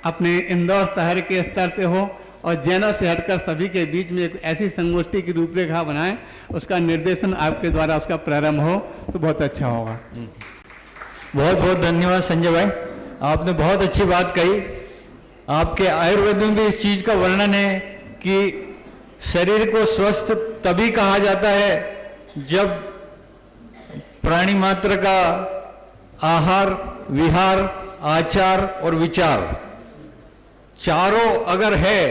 अपने इंदौर शहर के स्तर से हो और जैनों से हटकर सभी के बीच में एक ऐसी संगोष्ठी की रूपरेखा बनाए, उसका निर्देशन आपके द्वारा उसका प्रारंभ हो तो बहुत अच्छा होगा। बहुत बहुत धन्यवाद संजय भाई, आपने बहुत अच्छी बात कही। आपके आयुर्वेद में भी इस चीज का वर्णन है कि शरीर को स्वस्थ तभी कहा जाता है जब प्राणी मात्र का आहार, विहार, आचार और विचार चारों अगर है,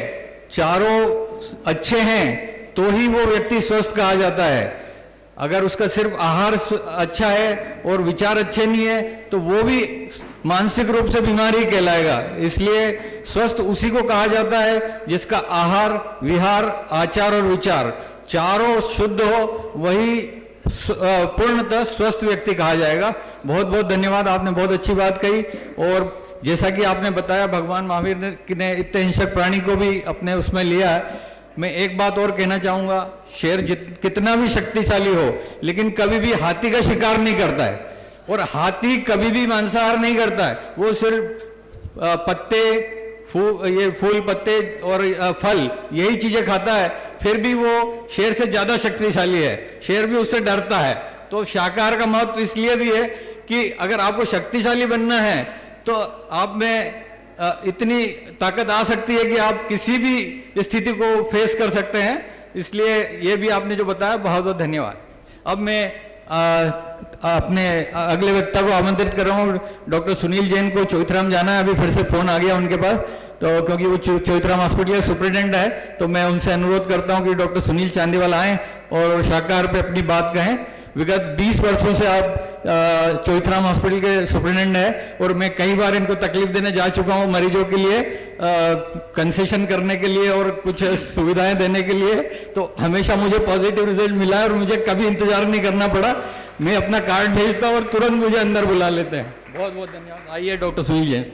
चारों अच्छे हैं तो ही वो व्यक्ति स्वस्थ कहा जाता है। अगर उसका सिर्फ आहार अच्छा है और विचार अच्छे नहीं है तो वो भी मानसिक रूप से बीमारी कहलाएगा। इसलिए स्वस्थ उसी को कहा जाता है जिसका आहार, विहार, आचार और विचार चारों शुद्ध हो, वही पूर्णतः स्वस्थ व्यक्ति कहा जाएगा। बहुत बहुत धन्यवाद, आपने बहुत अच्छी बात कही। और जैसा कि आपने बताया, भगवान महावीर ने इतने हिंसक प्राणी को भी अपने उसमें लिया है। मैं एक बात और कहना चाहूंगा, शेर कितना भी शक्तिशाली हो लेकिन कभी भी हाथी का शिकार नहीं करता है, और हाथी कभी भी मांसाहार नहीं करता है। वो सिर्फ पत्ते, फूल पत्ते और फल, यही चीजें खाता है, फिर भी वो शेर से ज्यादा शक्तिशाली है। शेर भी उससे डरता है। तो शाकाहार का महत्व इसलिए भी है कि अगर आपको शक्तिशाली बनना है तो आप में इतनी ताकत आ सकती है कि आप किसी भी स्थिति को फेस कर सकते हैं। इसलिए ये भी आपने जो बताया, बहुत बहुत धन्यवाद। अब मैं अपने अगले वक्ता को आमंत्रित कर रहा हूँ। डॉक्टर सुनील जैन को चौथराम जाना है, अभी फिर से फोन आ गया उनके पास, तो क्योंकि वो चौथराम हॉस्पिटल के सुप्रिटेंडेंट है, तो मैं उनसे अनुरोध करता हूँ कि डॉक्टर सुनील चांदीवाल आएँ और शाकाहार पे अपनी बात कहें। विगत 20 वर्षों से आप चौथराम हॉस्पिटल के सुप्रिटेंडेंट है, और मैं कई बार इनको तकलीफ देने जा चुका हूँ मरीजों के लिए, कंसेशन करने के लिए और कुछ सुविधाएं देने के लिए, तो हमेशा मुझे पॉजिटिव रिजल्ट मिला है और मुझे कभी इंतजार नहीं करना पड़ा। मैं अपना कार्ड भेजता हूँ और तुरंत मुझे अंदर बुला लेते हैं। बहुत बहुत धन्यवाद। आइए डॉक्टर सुनील जैन।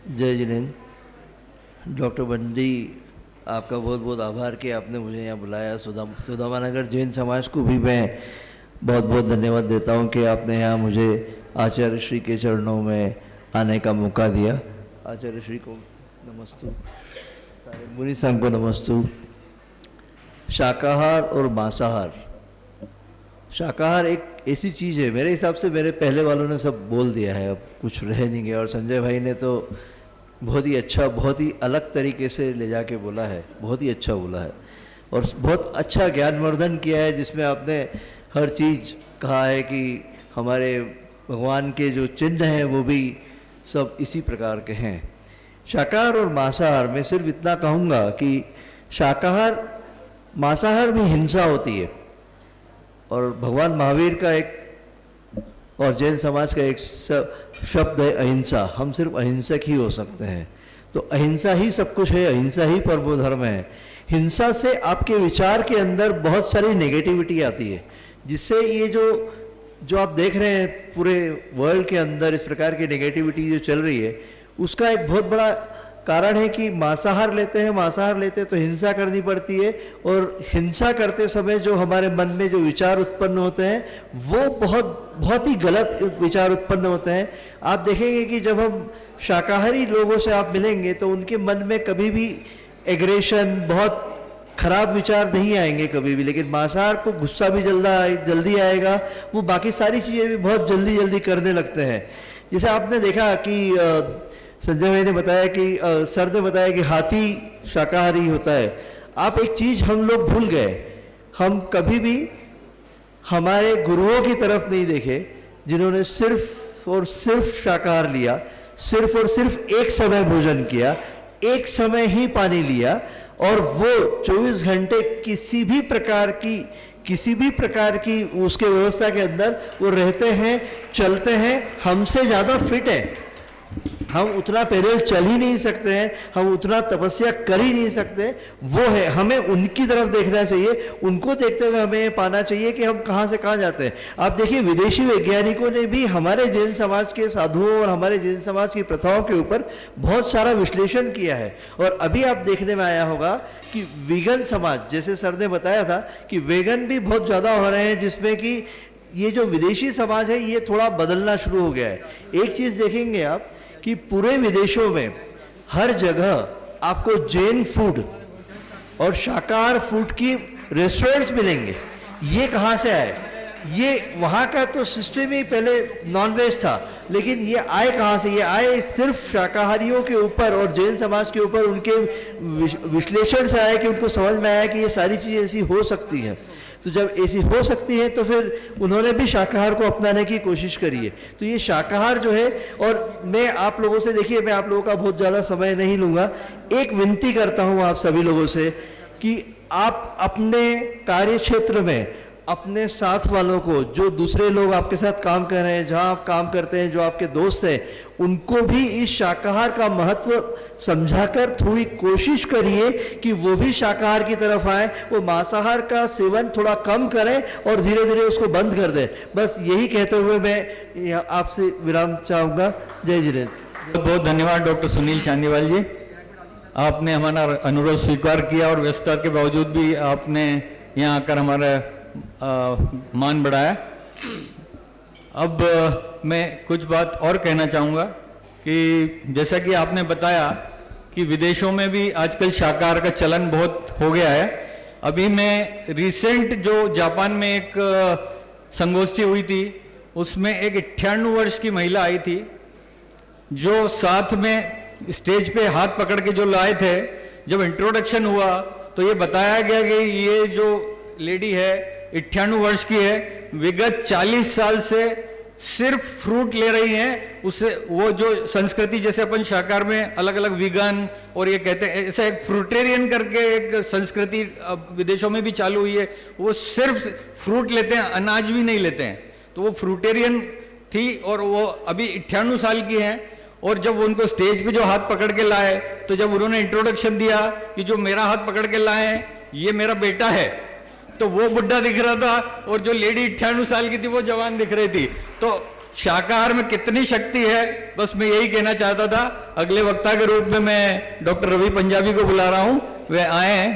जय जिनेन्द्र। डॉक्टर बंडी, आपका बहुत बहुत आभार कि आपने मुझे यहाँ बुलाया। सुदामा नगर जैन समाज को भी मैं बहुत बहुत धन्यवाद देता हूँ कि आपने यहाँ मुझे आचार्य श्री के चरणों में आने का मौका दिया। आचार्य श्री को नमस्तु, सारे मुनि संघ को नमस्तु। शाकाहार और मांसाहार, शाकाहार एक ऐसी चीज़ है, मेरे हिसाब से मेरे पहले वालों ने सब बोल दिया है, अब कुछ रह नहीं गया। और संजय भाई ने तो बहुत ही अच्छा, बहुत ही अलग तरीके से ले जाके बोला है, बहुत ही अच्छा बोला है और बहुत अच्छा ज्ञानवर्धन किया है, जिसमें आपने हर चीज़ कहा है कि हमारे भगवान के जो चिन्ह हैं वो भी सब इसी प्रकार के हैं। शाकाहार और मांसाहार में सिर्फ इतना कहूँगा कि शाकाहार, मांसाहार में हिंसा होती है, और भगवान महावीर का एक और जैन समाज का एक शब्द है अहिंसा। हम सिर्फ अहिंसक ही हो सकते हैं। तो अहिंसा ही सब कुछ है, अहिंसा ही परमो धर्म है। हिंसा से आपके विचार के अंदर बहुत सारी नेगेटिविटी आती है, जिससे ये जो आप देख रहे हैं पूरे वर्ल्ड के अंदर इस प्रकार की नेगेटिविटी जो चल रही है, उसका एक बहुत बड़ा कारण है कि मांसाहार लेते हैं तो हिंसा करनी पड़ती है, और हिंसा करते समय जो हमारे मन में जो विचार उत्पन्न होते हैं वो बहुत ही गलत विचार उत्पन्न होते हैं। आप देखेंगे कि जब हम शाकाहारी लोगों से आप मिलेंगे तो उनके मन में कभी भी एग्रेशन, बहुत खराब विचार नहीं आएंगे कभी भी, लेकिन मांसाहार को गुस्सा भी जल्दी आएगा, वो बाकी सारी चीज़ें भी बहुत जल्दी करने लगते हैं। जैसे आपने देखा कि संजय भाई ने बताया कि सर ने बताया कि हाथी शाकाहारी होता है। आप एक चीज़ हम लोग भूल गए, हम कभी भी हमारे गुरुओं की तरफ नहीं देखे जिन्होंने सिर्फ और सिर्फ शाकाहार लिया, सिर्फ और सिर्फ एक समय भोजन किया, एक समय ही पानी लिया, और वो 24 घंटे किसी भी प्रकार की उसके व्यवस्था के अंदर वो रहते हैं, चलते हैं। हमसे ज़्यादा फिट है, हम उतना पैदल चल ही नहीं सकते हैं, हम उतना तपस्या कर ही नहीं सकते। वो है, हमें उनकी तरफ देखना चाहिए, उनको देखते हुए हमें पाना चाहिए कि हम कहाँ से कहाँ जाते हैं। आप देखिए, विदेशी वैज्ञानिकों ने भी हमारे जैन समाज के साधुओं और हमारे जैन समाज की प्रथाओं के ऊपर बहुत सारा विश्लेषण किया है। और अभी आप देखने में आया होगा कि वीगन समाज, जैसे सर ने बताया था कि वेगन भी बहुत ज़्यादा हो रहे हैं, जिसमें कि ये जो विदेशी समाज है ये थोड़ा बदलना शुरू हो गया है। एक चीज़ देखेंगे आप कि पूरे विदेशों में हर जगह आपको जैन फूड और शाकाहार फूड की रेस्टोरेंट्स मिलेंगे। ये कहाँ से आए? ये वहाँ का तो सिस्टम ही पहले नॉनवेज था, लेकिन ये आए कहाँ से? ये आए सिर्फ शाकाहारियों के ऊपर और जैन समाज के ऊपर उनके विश्लेषण से आए कि उनको समझ में आया कि ये सारी चीज़ें ऐसी हो सकती हैं। तो जब ऐसी हो सकती है तो फिर उन्होंने भी शाकाहार को अपनाने की कोशिश करी है। तो ये शाकाहार जो है, और मैं आप लोगों से, देखिए मैं आप लोगों का बहुत ज़्यादा समय नहीं लूँगा, एक विनती करता हूँ आप सभी लोगों से कि आप अपने कार्य क्षेत्र में अपने साथ वालों को, जो दूसरे लोग आपके साथ काम कर रहे हैं, जहां आप काम करते हैं, जो आपके दोस्त हैं, उनको भी इस शाकाहार का महत्व समझाकर थोड़ी कोशिश करिए कि वो भी शाकाहार की तरफ आए, वो मांसाहार का सेवन थोड़ा कम करें और धीरे धीरे उसको बंद कर दें। बस यही कहते हुए मैं आपसे विराम चाहूँगा। जय जिनेन्द्र। बहुत बहुत धन्यवाद डॉक्टर सुनील चांदीवाल जी, आपने हमारा अनुरोध स्वीकार किया और व्यस्तता के बावजूद भी आपने यहाँ आकर हमारा मान बढ़ाया। अब मैं कुछ बात और कहना चाहूँगा कि जैसा कि आपने बताया कि विदेशों में भी आजकल शाकाहार का चलन बहुत हो गया है। अभी मैं रिसेंट जो जापान में एक संगोष्ठी हुई थी, उसमें एक 98 वर्ष की महिला आई थी, जो साथ में स्टेज पे हाथ पकड़ के जो लाए थे। जब इंट्रोडक्शन हुआ तो ये बताया गया कि ये जो लेडी है 98 वर्ष की है, विगत 40 साल से सिर्फ फ्रूट ले रही हैं। उससे वो जो संस्कृति, जैसे अपन शाकाहार में अलग अलग वीगन और ये कहते हैं, ऐसा एक फ्रूटेरियन करके एक संस्कृति विदेशों में भी चालू हुई है। वो सिर्फ फ्रूट लेते हैं, अनाज भी नहीं लेते हैं। तो वो फ्रूटेरियन थी और वो अभी 98 साल की हैं। और जब उनको स्टेज पे जो हाथ पकड़ के लाए, तो जब उन्होंने इंट्रोडक्शन दिया कि जो मेरा हाथ पकड़ के लाए हैं ये मेरा बेटा है, तो वो बुढ़ा दिख रहा था और जो लेडी 98 साल की थी वो जवान दिख रही थी। तो शाकाहार में कितनी शक्ति है, बस मैं यही कहना चाहता था। अगले वक्ता के रूप में मैं डॉक्टर रवि पंजाबी को बुला रहा हूं, वे आए हैं।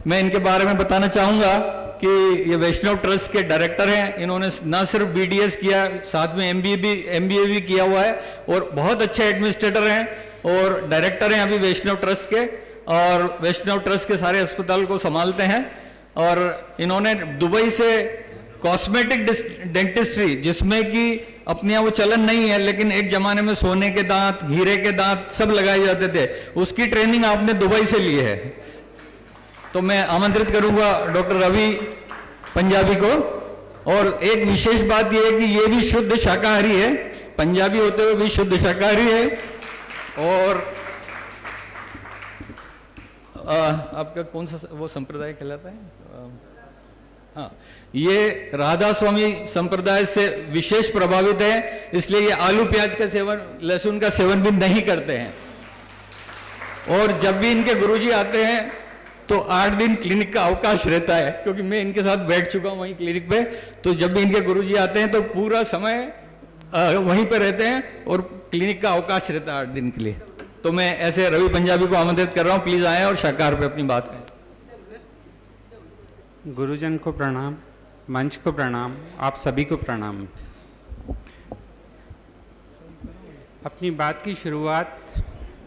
मैं इनके बारे में बताना चाहूंगा कि ये वैष्णव ट्रस्ट के डायरेक्टर हैं। इन्होंने ना सिर्फ बीडीएस किया, साथ में एमबीए भी किया हुआ है और बहुत अच्छे एडमिनिस्ट्रेटर हैं और डायरेक्टर हैं अभी वैष्णव ट्रस्ट के, और वैष्णव ट्रस्ट के सारे अस्पताल को संभालते हैं। और इन्होंने दुबई से कॉस्मेटिक डेंटिस्ट्री, जिसमें कि अपने यहाँ वो चलन नहीं है, लेकिन एक जमाने में सोने के दांत, हीरे के दांत सब लगाए जाते थे, उसकी ट्रेनिंग आपने दुबई से ली है। तो मैं आमंत्रित करूंगा डॉक्टर रवि पंजाबी को। और एक विशेष बात यह है कि ये भी शुद्ध शाकाहारी है, पंजाबी होते हुए भी शुद्ध शाकाहारी है। और आपका कौन सा वो संप्रदाय कहलाता है? हाँ, ये राधा स्वामी संप्रदाय से विशेष प्रभावित है, इसलिए ये आलू प्याज का सेवन, लहसुन का सेवन भी नहीं करते हैं। और जब भी इनके गुरुजी आते हैं तो 8 दिन क्लिनिक का अवकाश रहता है, क्योंकि मैं इनके साथ बैठ चुका हूं वहीं क्लिनिक पे। तो जब भी इनके गुरुजी आते हैं तो पूरा समय वहीं पे रहते हैं और क्लिनिक का अवकाश रहता है 8 दिन के लिए। तो मैं ऐसे रवि पंजाबी को आमंत्रित कर रहा हूं, प्लीज आए और शाकाहार पे अपनी बात करें। गुरुजन को प्रणाम, मंच को प्रणाम, आप सभी को प्रणाम। अपनी बात की शुरुआत,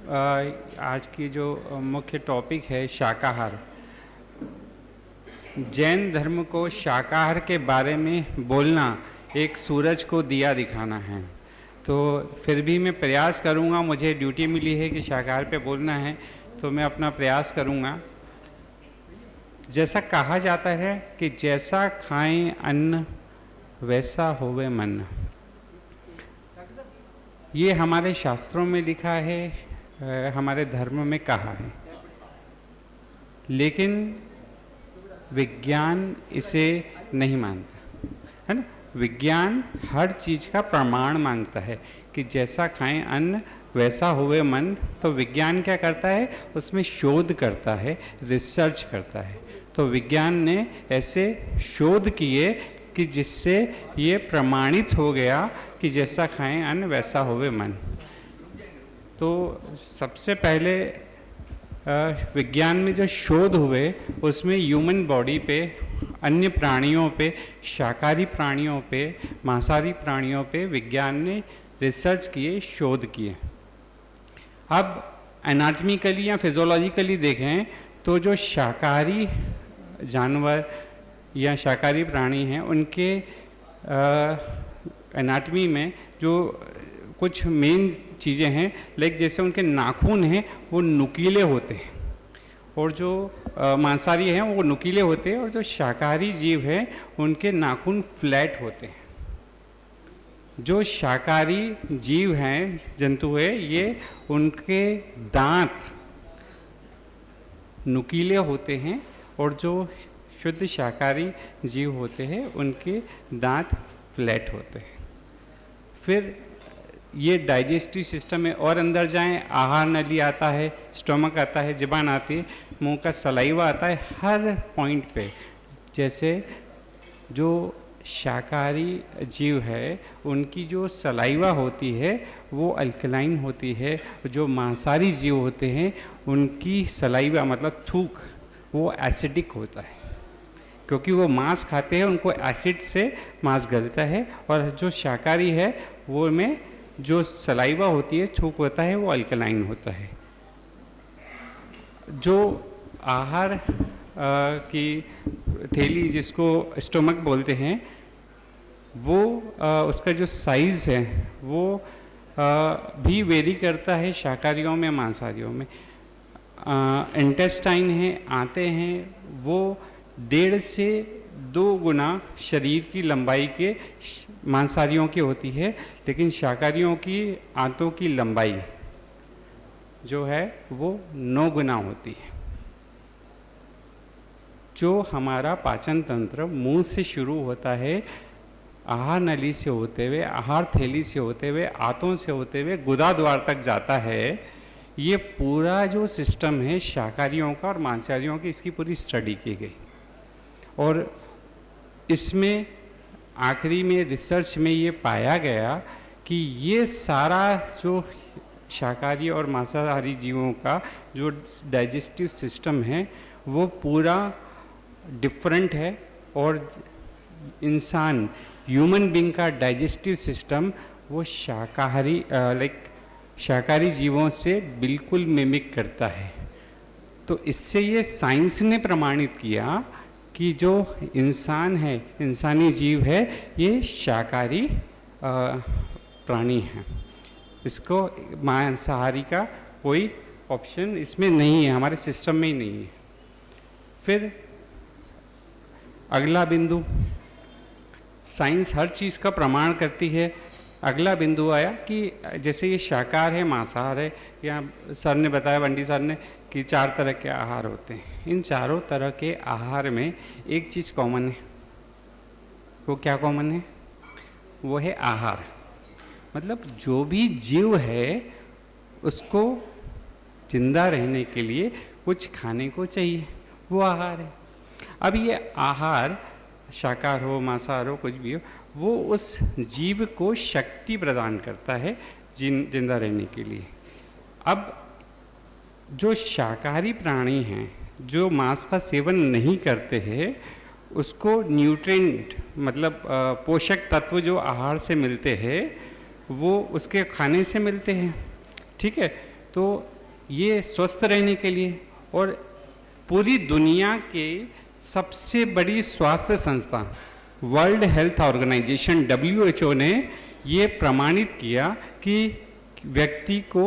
आज की जो मुख्य टॉपिक है शाकाहार। जैन धर्म को शाकाहार के बारे में बोलना एक सूरज को दिया दिखाना है। तो फिर भी मैं प्रयास करूंगा, मुझे ड्यूटी मिली है कि शाकाहार पे बोलना है, तो मैं अपना प्रयास करूंगा। जैसा कहा जाता है कि जैसा खाएं अन्न वैसा होवे मन, ये हमारे शास्त्रों में लिखा है, हमारे धर्म में कहा है। लेकिन विज्ञान इसे नहीं मानता, है ना। विज्ञान हर चीज़ का प्रमाण मांगता है कि जैसा खाएं अन्न वैसा हुए मन। तो विज्ञान क्या करता है, उसमें शोध करता है, रिसर्च करता है। तो विज्ञान ने ऐसे शोध किए कि जिससे ये प्रमाणित हो गया कि जैसा खाएं अन्न वैसा होवे मन। तो सबसे पहले विज्ञान में जो शोध हुए उसमें ह्यूमन बॉडी पे, अन्य प्राणियों पे, शाकाहारी प्राणियों पे, मांसाहारी प्राणियों पे विज्ञान ने रिसर्च किए, शोध किए। अब एनाटॉमिकली या फिजियोलॉजिकली देखें तो जो शाकाहारी जानवर या शाकाहारी प्राणी हैं उनके एनाटॉमी में जो कुछ मेन चीज़ें हैं, लाइक जैसे उनके नाखून हैं वो नुकीले होते हैं और जो मांसाहारी हैं वो नुकीले होते हैं, और जो शाकाहारी जीव हैं उनके नाखून फ्लैट होते हैं। जो शाकाहारी जीव हैं, जंतु है, ये उनके दांत नुकीले होते हैं, और जो शुद्ध शाकाहारी जीव होते हैं उनके दांत फ्लैट होते हैं। फिर ये डाइजेस्टिव सिस्टम में और अंदर जाएं, आहार नली आता है, स्टोमक आता है, ज़बान आती है, मुंह का सलाइवा आता है, हर पॉइंट पे। जैसे जो शाकाहारी जीव है उनकी जो सलाइवा होती है वो अल्कलाइन होती है, जो मांसाहारी जीव होते हैं उनकी सलाइवा मतलब थूक वो एसिडिक होता है, क्योंकि वो मांस खाते हैं, उनको एसिड से मांस गलता है। और जो शाकाहारी है वो में जो सलाइवा होती है, थूक होता है, वो अल्कलाइन होता है। जो आहार की थैली जिसको स्टोमक बोलते हैं, वो उसका जो साइज़ है वो भी वेरी करता है शाकाहारियों में, मांसाहारियों में। इंटेस्टाइन है, आंतें हैं, वो 1.5 से 2 गुना शरीर की लंबाई के मांसाहारियों की होती है, लेकिन शाकाहारियों की आंतों की लंबाई जो है वो 9 गुना होती है। जो हमारा पाचन तंत्र मुंह से शुरू होता है, आहार नली से होते हुए, आहार थैली से होते हुए, आंतों से होते हुए गुदा द्वार तक जाता है, ये पूरा जो सिस्टम है शाकाहारियों का और मांसाहारियों की, इसकी पूरी स्टडी की गई। और इसमें आखिरी में रिसर्च में ये पाया गया कि ये सारा जो शाकाहारी और मांसाहारी जीवों का जो डाइजेस्टिव सिस्टम है वो पूरा डिफरेंट है, और इंसान ह्यूमन बीइंग का डाइजेस्टिव सिस्टम वो शाकाहारी शाकाहारी जीवों से बिल्कुल मिमिक करता है। तो इससे ये साइंस ने प्रमाणित किया कि जो इंसान है, इंसानी जीव है, ये शाकाहारी प्राणी है। इसको मांसाहारी का कोई ऑप्शन इसमें नहीं है, हमारे सिस्टम में ही नहीं है। फिर अगला बिंदु, साइंस हर चीज़ का प्रमाण करती है। अगला बिंदु आया कि जैसे ये शाकाहार है, मांसाहार है, या सर ने बताया, बंडी सर ने, कि 4 तरह के आहार होते हैं। इन चारों तरह के आहार में एक चीज़ कॉमन है। वो क्या कॉमन है? वो है आहार। मतलब जो भी जीव है उसको जिंदा रहने के लिए कुछ खाने को चाहिए, वो आहार है। अब ये आहार शाकाहार हो, मांसाहार हो, कुछ भी हो, वो उस जीव को शक्ति प्रदान करता है जिंदा रहने के लिए। अब जो शाकाहारी प्राणी हैं, जो मांस का सेवन नहीं करते हैं, उसको न्यूट्रिएंट मतलब पोषक तत्व जो आहार से मिलते हैं वो उसके खाने से मिलते हैं। ठीक है, तो ये स्वस्थ रहने के लिए, और पूरी दुनिया के सबसे बड़ी स्वास्थ्य संस्था वर्ल्ड हेल्थ ऑर्गेनाइजेशन WHO ने ये प्रमाणित किया कि व्यक्ति को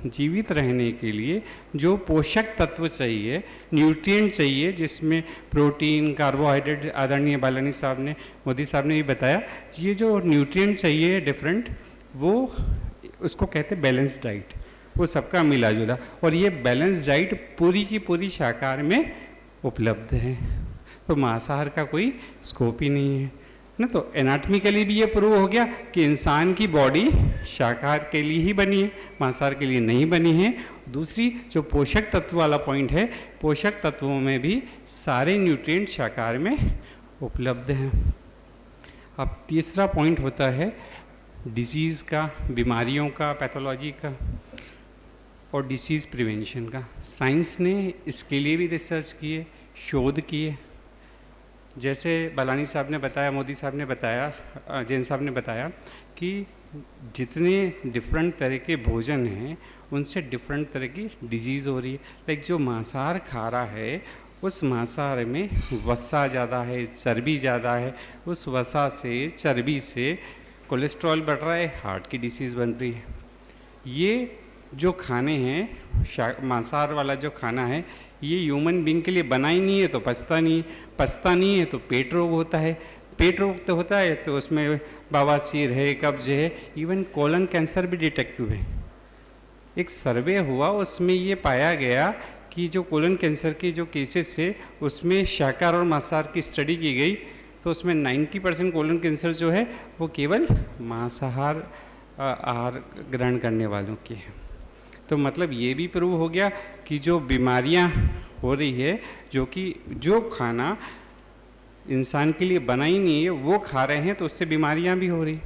जीवित रहने के लिए जो पोषक तत्व चाहिए, न्यूट्रिएंट चाहिए, जिसमें प्रोटीन, कार्बोहाइड्रेट, आदरणीय बालानी साहब ने, मोदी साहब ने भी बताया, ये जो न्यूट्रिएंट चाहिए डिफरेंट, वो उसको कहते हैं बैलेंस डाइट। वो सबका मिला जुला, और ये बैलेंस डाइट पूरी की पूरी शाकाहार में उपलब्ध है। तो मांसाहार का कोई स्कोप ही नहीं है ना। तो एनाटॉमिकली भी ये प्रूव हो गया कि इंसान की बॉडी शाकाहार के लिए ही बनी है, मांसाहार के लिए नहीं बनी है। दूसरी जो पोषक तत्व वाला पॉइंट है, पोषक तत्वों में भी सारे न्यूट्रिएंट शाकाहार में उपलब्ध हैं। अब तीसरा पॉइंट होता है डिसीज़ का, बीमारियों का, पैथोलॉजी का और डिसीज़ प्रिवेंशन का। साइंस ने इसके लिए भी रिसर्च किए, शोध किए। जैसे बालानी साहब ने बताया, मोदी साहब ने बताया, जैन साहब ने बताया कि जितने डिफरेंट तरह के भोजन हैं उनसे डिफरेंट तरह की डिजीज़ हो रही है। लाइक जो मांसाहार खा रहा है उस मांसाहार में वसा ज़्यादा है, चर्बी ज़्यादा है, उस वसा से, चर्बी से कोलेस्ट्रॉल बढ़ रहा है, हार्ट की डिसीज़ बन रही है। ये जो खाने हैं मांसाहार वाला जो खाना है ये ह्यूमन बींग के लिए बना ही नहीं है तो पचता नहीं है तो पेट रोग होता है, पेट रोग तो होता है तो उसमें बवासीर है, कब्ज है, इवन कोलन कैंसर भी डिटेक्ट हुए। एक सर्वे हुआ उसमें ये पाया गया कि जो कोलन कैंसर के जो केसेस है उसमें शाकाहार और मांसाहार की स्टडी की गई तो उसमें 90% कोलन कैंसर जो है वो केवल मांसाहार आहार ग्रहण करने वालों की है। तो मतलब ये भी प्रूव हो गया कि जो बीमारियां हो रही है जो खाना इंसान के लिए बना ही नहीं है वो खा रहे हैं तो उससे बीमारियां भी हो रही।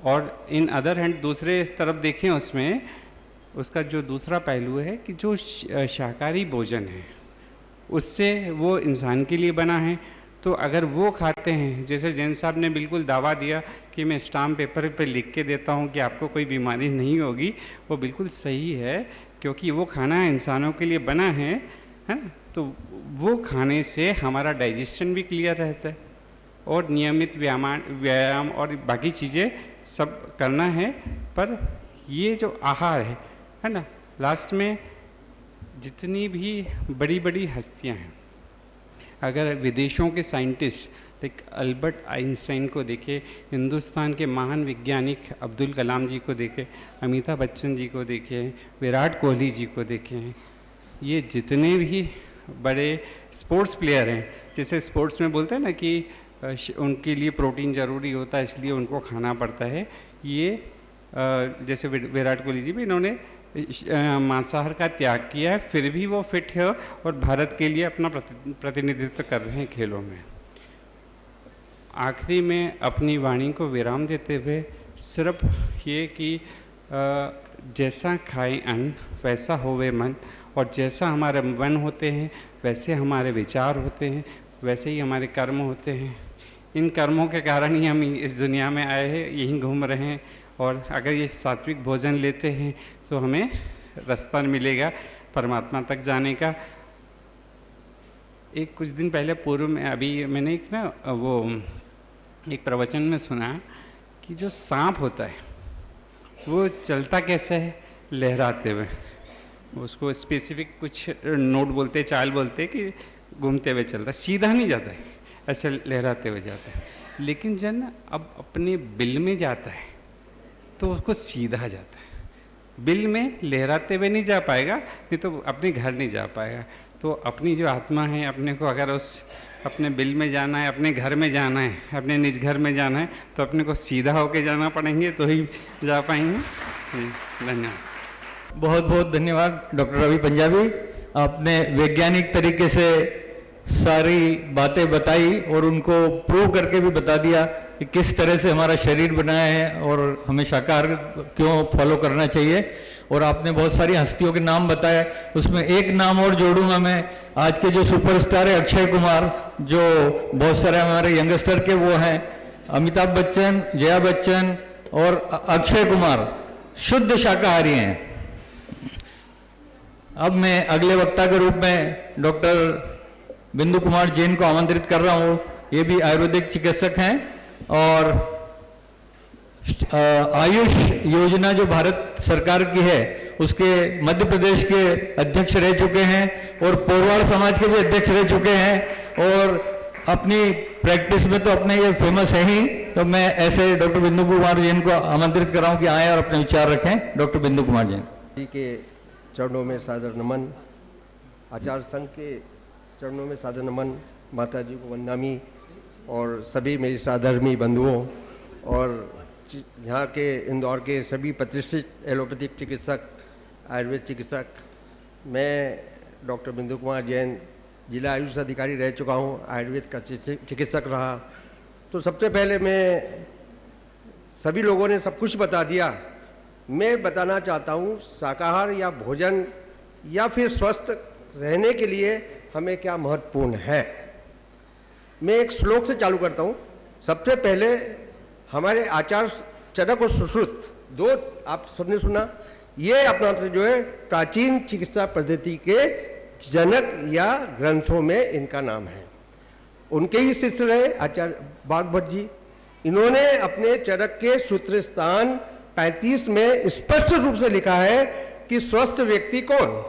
और इन अदर हैंड दूसरे तरफ देखें उसमें उसका जो दूसरा पहलू है कि जो शाकाहारी भोजन है उससे वो इंसान के लिए बना है तो अगर वो खाते हैं, जैसे जैन साहब ने बिल्कुल दावा दिया कि मैं स्टाम्प पेपर पे लिख के देता हूँ कि आपको कोई बीमारी नहीं होगी, वो बिल्कुल सही है क्योंकि वो खाना इंसानों के लिए बना है तो वो खाने से हमारा डाइजेशन भी क्लियर रहता है और नियमित व्यायाम और बाकी चीज़ें सब करना है। पर ये जो आहार है ना, लास्ट में जितनी भी बड़ी बड़ी हस्तियां हैं, अगर विदेशों के साइंटिस्ट लाइक अल्बर्ट आइंस्टाइन को देखें, हिंदुस्तान के महान वैज्ञानिक अब्दुल कलाम जी को देखें, अमिताभ बच्चन जी को देखें, विराट कोहली जी को देखें, ये जितने भी बड़े स्पोर्ट्स प्लेयर हैं, जैसे स्पोर्ट्स में बोलते हैं ना कि उनके लिए प्रोटीन ज़रूरी होता है इसलिए उनको खाना पड़ता है, ये जैसे विराट कोहली जी भी इन्होंने मांसाहार का त्याग किया है फिर भी वो फिट है और भारत के लिए अपना प्रतिनिधित्व कर रहे हैं खेलों में। आखिरी में अपनी वाणी को विराम देते हुए सिर्फ ये कि जैसा खाए अन्न वैसा होवे मन, और जैसा हमारे मन होते हैं वैसे हमारे विचार होते हैं, वैसे ही हमारे कर्म होते हैं। इन कर्मों के कारण ही हम इस दुनिया में आए हैं, यहीं घूम रहे हैं, और अगर ये सात्विक भोजन लेते हैं तो हमें रास्ता मिलेगा परमात्मा तक जाने का। एक कुछ दिन पहले पूर्व में अभी मैंने एक प्रवचन में सुना कि जो सांप होता है वो चलता कैसे है, लहराते हुए। उसको स्पेसिफिक कुछ नोट बोलते, चाल बोलते कि घूमते हुए चलता, सीधा नहीं जाता है, ऐसे लहराते हुए जाता है। लेकिन जन अब अपने बिल में जाता है तो उसको सीधा जाता है, बिल में लहराते हुए नहीं जा पाएगा, नहीं तो अपने घर नहीं जा पाएगा। तो अपनी जो आत्मा है, अपने को अगर अपने बिल में जाना है, अपने घर में जाना है, अपने निज घर में जाना है, तो अपने को सीधा होके जाना पड़ेंगे तो ही जा पाएंगे। धन्यवाद। बहुत बहुत धन्यवाद डॉक्टर रवि पंजाबी, आपने वैज्ञानिक तरीके से सारी बातें बताई और उनको प्रूव करके भी बता दिया कि किस तरह से हमारा शरीर बना है और हमें शाकाहार क्यों फॉलो करना चाहिए। और आपने बहुत सारी हस्तियों के नाम बताए, उसमें एक नाम और जोड़ूंगा मैं, आज के जो सुपरस्टार है अक्षय कुमार, जो बहुत सारे हमारे यंगस्टर के वो हैं, अमिताभ बच्चन, जया बच्चन और अक्षय कुमार शुद्ध शाकाहारी हैं। अब मैं अगले वक्ता के रूप में डॉक्टर बिंदु कुमार जैन को आमंत्रित कर रहा हूँ। ये भी आयुर्वेदिक चिकित्सक हैं और आयुष योजना जो भारत सरकार की है उसके मध्य प्रदेश के अध्यक्ष रह चुके हैं और पोरवाड़ समाज के भी अध्यक्ष रह चुके हैं और अपनी प्रैक्टिस में तो अपने ये फेमस है ही। तो मैं ऐसे डॉक्टर बिंदु कुमार जैन को आमंत्रित कर रहा हूँ कि आए और अपने विचार रखें। डॉक्टर बिंदु कुमार जैन जी के चरणों में सादर नमन, आचार्य संघ के चरणों में सादर नमन, माता जी को वंदनामी और सभी मेरी साधर्मी बंधुओं और यहाँ के इंदौर के सभी प्रतिष्ठित एलोपैथिक चिकित्सक, आयुर्वेद चिकित्सक। मैं डॉक्टर बिंदु कुमार जैन जिला आयुष अधिकारी रह चुका हूँ, आयुर्वेद का चिकित्सक रहा। तो सबसे पहले मैं, सभी लोगों ने सब कुछ बता दिया, मैं बताना चाहता हूँ शाकाहार या भोजन या फिर स्वस्थ रहने के लिए हमें क्या महत्वपूर्ण है। मैं एक श्लोक से चालू करता हूँ। सबसे पहले हमारे आचार्य चरक और सुश्रुत, दो आप सबने सुना, ये अपना से जो है प्राचीन चिकित्सा पद्धति के जनक या ग्रंथों में इनका नाम है। उनके ही शिष्य रहे आचार्य बागभट्ट जी। इन्होंने अपने चरक के सूत्र स्थान 35 में स्पष्ट रूप से लिखा है कि स्वस्थ व्यक्ति कौन,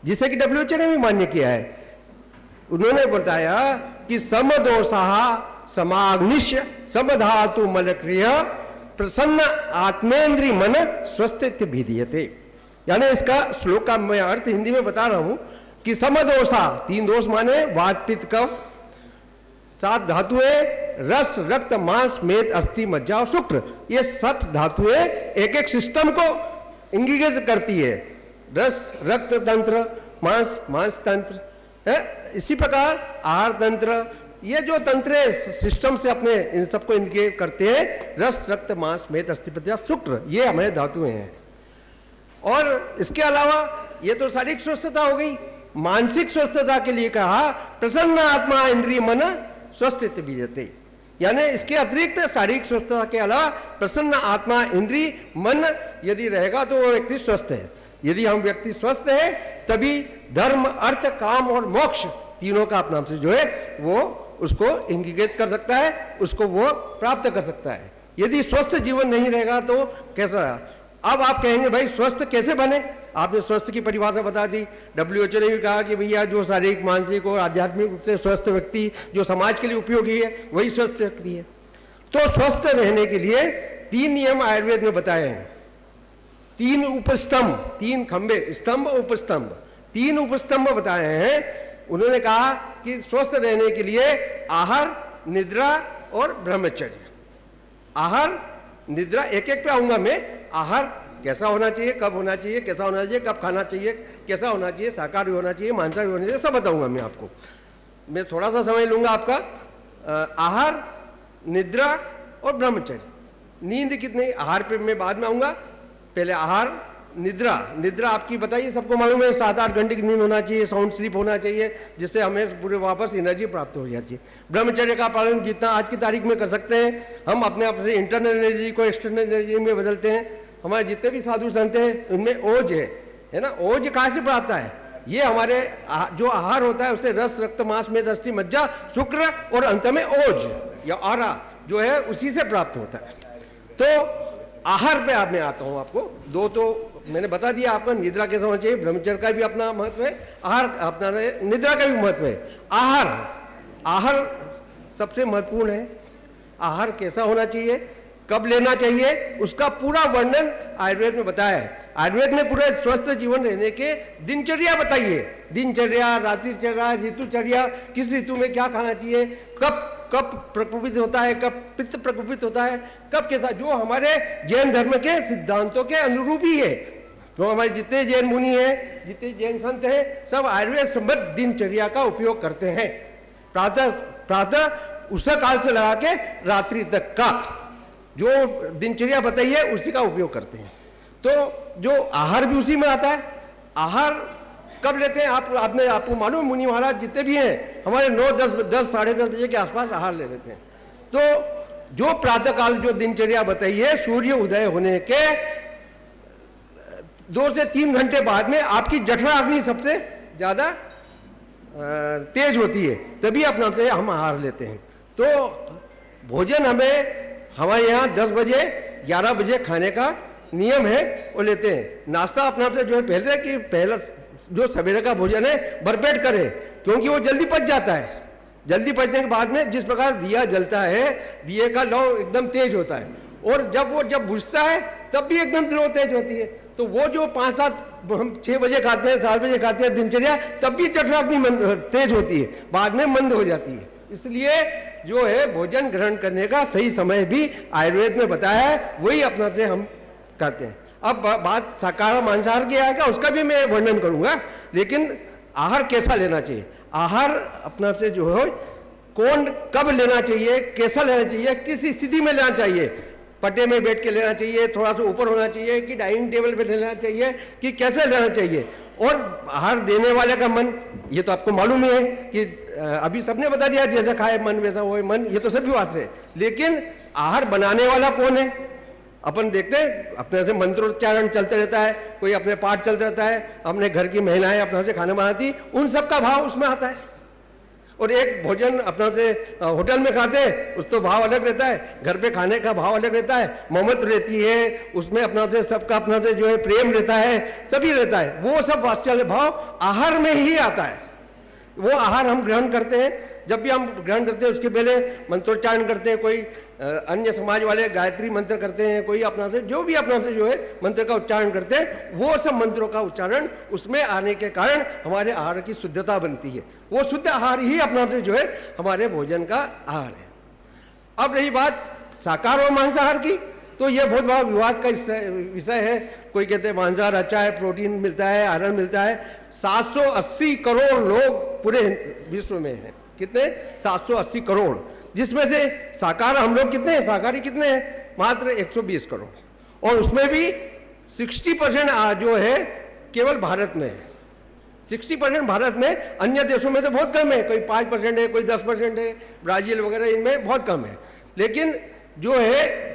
जिसे कि WHO ने भी मान्य किया है। उन्होंने बताया कि समदोषाः समाग्निश्य समधातु मलक्रिय प्रसन्न आत्मेन्द्रिय मन स्वस्थ विधीयते। यानी इसका श्लोक का मैं अर्थ हिंदी में बता रहा हूं कि समदोषा, 3 दोष माने वात पित्त कफ, 7 धातुएं रस रक्त मांस मेद अस्थि मज्जा और शुक्र, ये 7 धातुएं एक एक सिस्टम को इंगित करती है। रस रक्त तंत्र, मांस तंत्र है, इसी प्रकार आहार तंत्र, ये जो तंत्र सिस्टम से अपने इन सबको इंडिकेट करते हैं, रस रक्त मांस मेद अस्थि मज्जा शुक्र, ये हमारे धातुएं हैं। और इसके अलावा ये तो शारीरिक स्वस्थता हो गई। मानसिक स्वस्थता के लिए कहा प्रसन्न आत्मा इंद्रिय मन स्वस्थ विजयते, यानी इसके अतिरिक्त शारीरिक स्वस्थता के अलावा प्रसन्न आत्मा इंद्रिय मन यदि रहेगा तो वो व्यक्ति स्वस्थ है। यदि हम व्यक्ति स्वस्थ है तभी धर्म अर्थ काम और मोक्ष तीनों का अपना से जो है वो उसको इंगित कर सकता है, उसको वो प्राप्त कर सकता है। यदि स्वस्थ जीवन नहीं रहेगा तो कैसा? अब आप कहेंगे भाई स्वस्थ कैसे बने? आपने स्वस्थ की परिभाषा बता दी। WHO ने भी कहा कि भैया जो शारीरिक मानसिक और आध्यात्मिक रूप से स्वस्थ व्यक्ति जो समाज के लिए उपयोगी है वही स्वस्थ व्यक्ति है। तो स्वस्थ रहने के लिए 3 नियम आयुर्वेद में बताए हैं। 3 उपस्तंभ, 3 खंबे, स्तंभ उपस्तंभ, 3 उपस्तंभ बताए हैं। उन्होंने कहा कि स्वस्थ रहने के लिए आहार निद्रा और ब्रह्मचर्य। आहार निद्रा एक एक पे आऊंगा मैं। आहार कैसा होना चाहिए, कब होना चाहिए, कैसा होना चाहिए, कब खाना चाहिए, कैसा होना चाहिए, शाकाहारी होना चाहिए, मांसाहारी होना चाहिए, सब बताऊंगा मैं आपको। मैं थोड़ा सा समय लूंगा आपका। आहार निद्रा और ब्रह्मचर्य। नींद कितने, आहार पे मैं बाद में आऊंगा। पहले आहार निद्रा। निद्रा आपकी बताइए, सबको मालूम है 7-8 घंटे की नींद होना चाहिए, साउंड स्लीप होना चाहिए, जिससे हमें पूरे वापस एनर्जी प्राप्त हो जाती है। ब्रह्मचर्य का पालन जितना आज की तारीख में कर सकते हैं, हम अपने आप से इंटरनल एनर्जी को एक्सटर्नल एनर्जी में बदलते हैं। हमारे जितने भी साधु संत हैं उनमें ओज है ना। ओज कहाँ से प्राप्त है? ये हमारे जो आहार होता है उससे रस रक्त मांस मेद अस्थि मज्जा शुक्र और अंत में ओज या आरा जो है उसी से प्राप्त होता है। तो आहार पे आप मैं आता हूँ आपको। 2 तो मैंने बता दिया आपको, निद्रा कैसा होना चाहिए, ब्रह्मचर्य का भी अपना महत्व है, आहार अपना निद्रा का भी महत्व है। आहार सबसे महत्वपूर्ण है। आहार कैसा होना चाहिए, कब लेना चाहिए, उसका पूरा वर्णन आयुर्वेद में बताया है। आयुर्वेद में पूरे स्वस्थ जीवन रहने के दिनचर्या बताइए। दिनचर्या, रात्रिचर्या, ऋतुचर्या, किस ऋतु में क्या खाना चाहिए, कब प्रकोपित होता है, कब पित्त प्रकोपित होता है, कब कैसा, जो हमारे जैन धर्म के सिद्धांतों के अनुरूप ही है। तो हमारे जितने जैन मुनि हैं, जितने जैन संत हैं, सब आयुर्वेद संबद्ध दिनचर्या का उपयोग करते हैं। प्रातः उस काल से लगा के रात्रि तक का जो दिनचर्या बताइए उसी का उपयोग करते हैं। तो जो आहार भी उसी में आता है। आहार कब लेते हैं आपको मालूम, मुनि महाराज जितने भी हैं हमारे 9-10 साढ़े 10 बजे के आसपास आहार ले लेते हैं। तो जो प्रातः काल जो दिनचर्या बताइए, सूर्य उदय होने के 2 से 3 घंटे बाद में आपकी जठरा अग्नि सबसे ज्यादा तेज होती है, तभी अपना से हम आहार लेते हैं। तो भोजन हमारे यहाँ 10 बजे 11 बजे खाने का नियम है, वो लेते हैं। नाश्ता अपना से जो है पहला जो सवेरे का भोजन है भरपेट करें, क्योंकि वो जल्दी पच जाता है। जल्दी पचने के बाद में जिस प्रकार दिया जलता है, दिए का लौ एकदम तेज होता है, और जब बुझता है तब भी एकदम लौ तेज होती है। तो वो जो 5-7 हम 6 बजे खाते हैं, 7 बजे खाते हैं दिनचर्या, तब भी जठरा अपनी तेज होती है, बाद में मंद हो जाती है। इसलिए जो है भोजन ग्रहण करने का सही समय भी आयुर्वेद में बताया है, वही अपना से हम करते हैं। अब बात शाकाहार मांसाहार की आएगा, उसका भी मैं वर्णन करूंगा, लेकिन आहार कैसा लेना चाहिए, आहार अपना से जो है कौन कब लेना चाहिए, कैसा लेना चाहिए, किस स्थिति में लेना चाहिए, पट्टे में बैठ के लेना चाहिए, थोड़ा सा ऊपर होना चाहिए, कि डाइनिंग टेबल पे लेना चाहिए, कि कैसे लेना चाहिए, और आहार देने वाले का मन, ये तो आपको मालूम ही है कि अभी सबने बता दिया जैसा खाए मन वैसा होए मन, ये तो सभी बात है। लेकिन आहार बनाने वाला कौन है? अपन देखते हैं अपने से मंत्रोच्चारण चलते रहता है, कोई अपने पाठ चलता रहता है, अपने घर की महिलाएं अपने से खाना बनाती, उन सब का भाव उसमें आता है। और एक भोजन अपना से होटल में खाते हैं, उस तो भाव अलग रहता है, घर पे खाने का भाव अलग रहता है, ममत रहती है, उसमें अपना से सबका अपना से जो है प्रेम रहता है, सभी रहता है, वो सब वात्सल्य भाव आहार में ही आता है। वो आहार हम ग्रहण करते हैं, जब भी हम ग्रहण करते हैं उसके पहले मंत्रोच्चारण करते हैं, कोई अन्य समाज वाले गायत्री मंत्र करते हैं, कोई अपना से जो भी अपना से जो है मंत्र का उच्चारण करते हैं, वो सब मंत्रों का उच्चारण उसमें आने के कारण हमारे आहार की शुद्धता बनती है। वो शुद्ध आहार ही अपना से जो है हमारे भोजन का आहार है। अब रही बात शाकाहार और मांसाहार की, तो ये बहुत बड़ा विवाद का विषय है। कोई कहते हैं मांसाहार अच्छा है, प्रोटीन मिलता है, आयरन मिलता है। 780 करोड़ लोग पूरे विश्व में हैं। कितने? 780 करोड़, जिसमें से शाकाहार हम लोग कितने हैं, शाकाहारी कितने हैं? मात्र 120 करोड़। और उसमें भी 60% जो है केवल भारत में है। 60% भारत में, अन्य देशों में तो बहुत कम है, कोई 5% है, कोई 10% है, ब्राजील वगैरह इनमें बहुत कम है। लेकिन जो है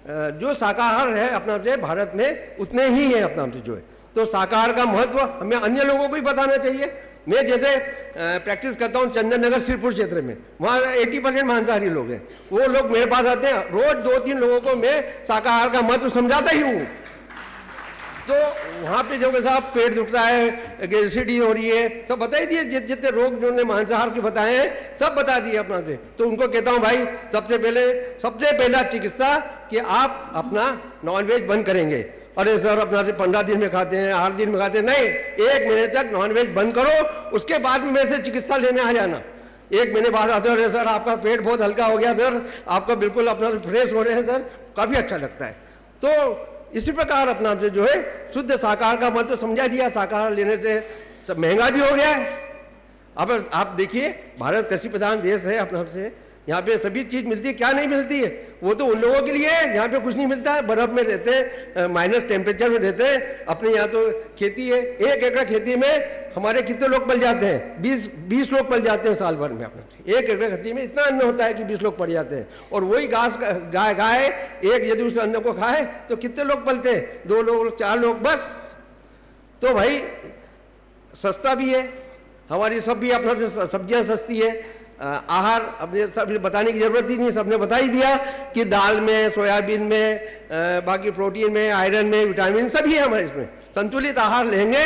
जो शाकाहार है अपना से भारत में उतने ही है अपना से जो है। तो शाकाहार का महत्व हमें अन्य लोगों को भी बताना चाहिए। मैं जैसे प्रैक्टिस करता हूँ चंदन नगर सिरपुर क्षेत्र में, वहाँ 80% मांसाहारी लोग हैं। वो लोग मेरे पास आते हैं, रोज 2-3 लोगों को मैं शाकाहार का महत्व समझाता ही हूँ। तो वहाँ पे जो साहब पेट दुखता है, एसिडिटी हो रही है, सब बता ही दिए, जितने रोग जो मांसाहार के बताए हैं सब बता दिए अपना से। तो उनको कहता हूँ भाई सबसे पहला चिकित्सा कि आप अपना नॉनवेज बंद करेंगे। अरे सर अपना से 15 दिन में खाते हैं, 8 दिन में खाते हैं, नहीं, 1 महीने तक नॉनवेज बंद करो, उसके बाद में मेरे से चिकित्सा लेने आ जाना। 1 महीने बाद आते हो, सर आपका पेट बहुत हल्का हो गया सर, आपका बिल्कुल अपना फ्रेश हो रहे हैं सर, काफ़ी अच्छा लगता है। तो इसी प्रकार अपना से जो है शुद्ध शाकाहार का महत्व समझा दिया। शाकाहार लेने से सब महंगा भी हो गया है। अब आप देखिए भारत कृषि प्रधान देश है अपना से, यहाँ पे सभी चीज मिलती है, क्या नहीं मिलती है? वो तो उन लोगों के लिए है, यहाँ पे कुछ नहीं मिलता है, बर्फ में रहते हैं, माइनस टेम्परेचर में रहते हैं। अपने यहाँ तो खेती है, 1 एकड़ खेती में हमारे कितने लोग पल जाते हैं? 20 लोग पल जाते हैं साल भर में अपने। 1 एकड़ खेती में इतना अन्न होता है कि 20 लोग पड़ जाते हैं। और वही गाय एक यदि उस अन्न को खाए तो कितने लोग पलते हैं? 2 लोग, 4 लोग बस। तो भाई सस्ता भी है, हमारी सब भी अपना से सब्जियां सस्ती है। आहार अपने सब बताने की जरूरत ही नहीं, सबने बता ही दिया कि दाल में, सोयाबीन में, बाकी प्रोटीन में, आयरन में, विटामिन सभी है हमारे इसमें। संतुलित आहार लेंगे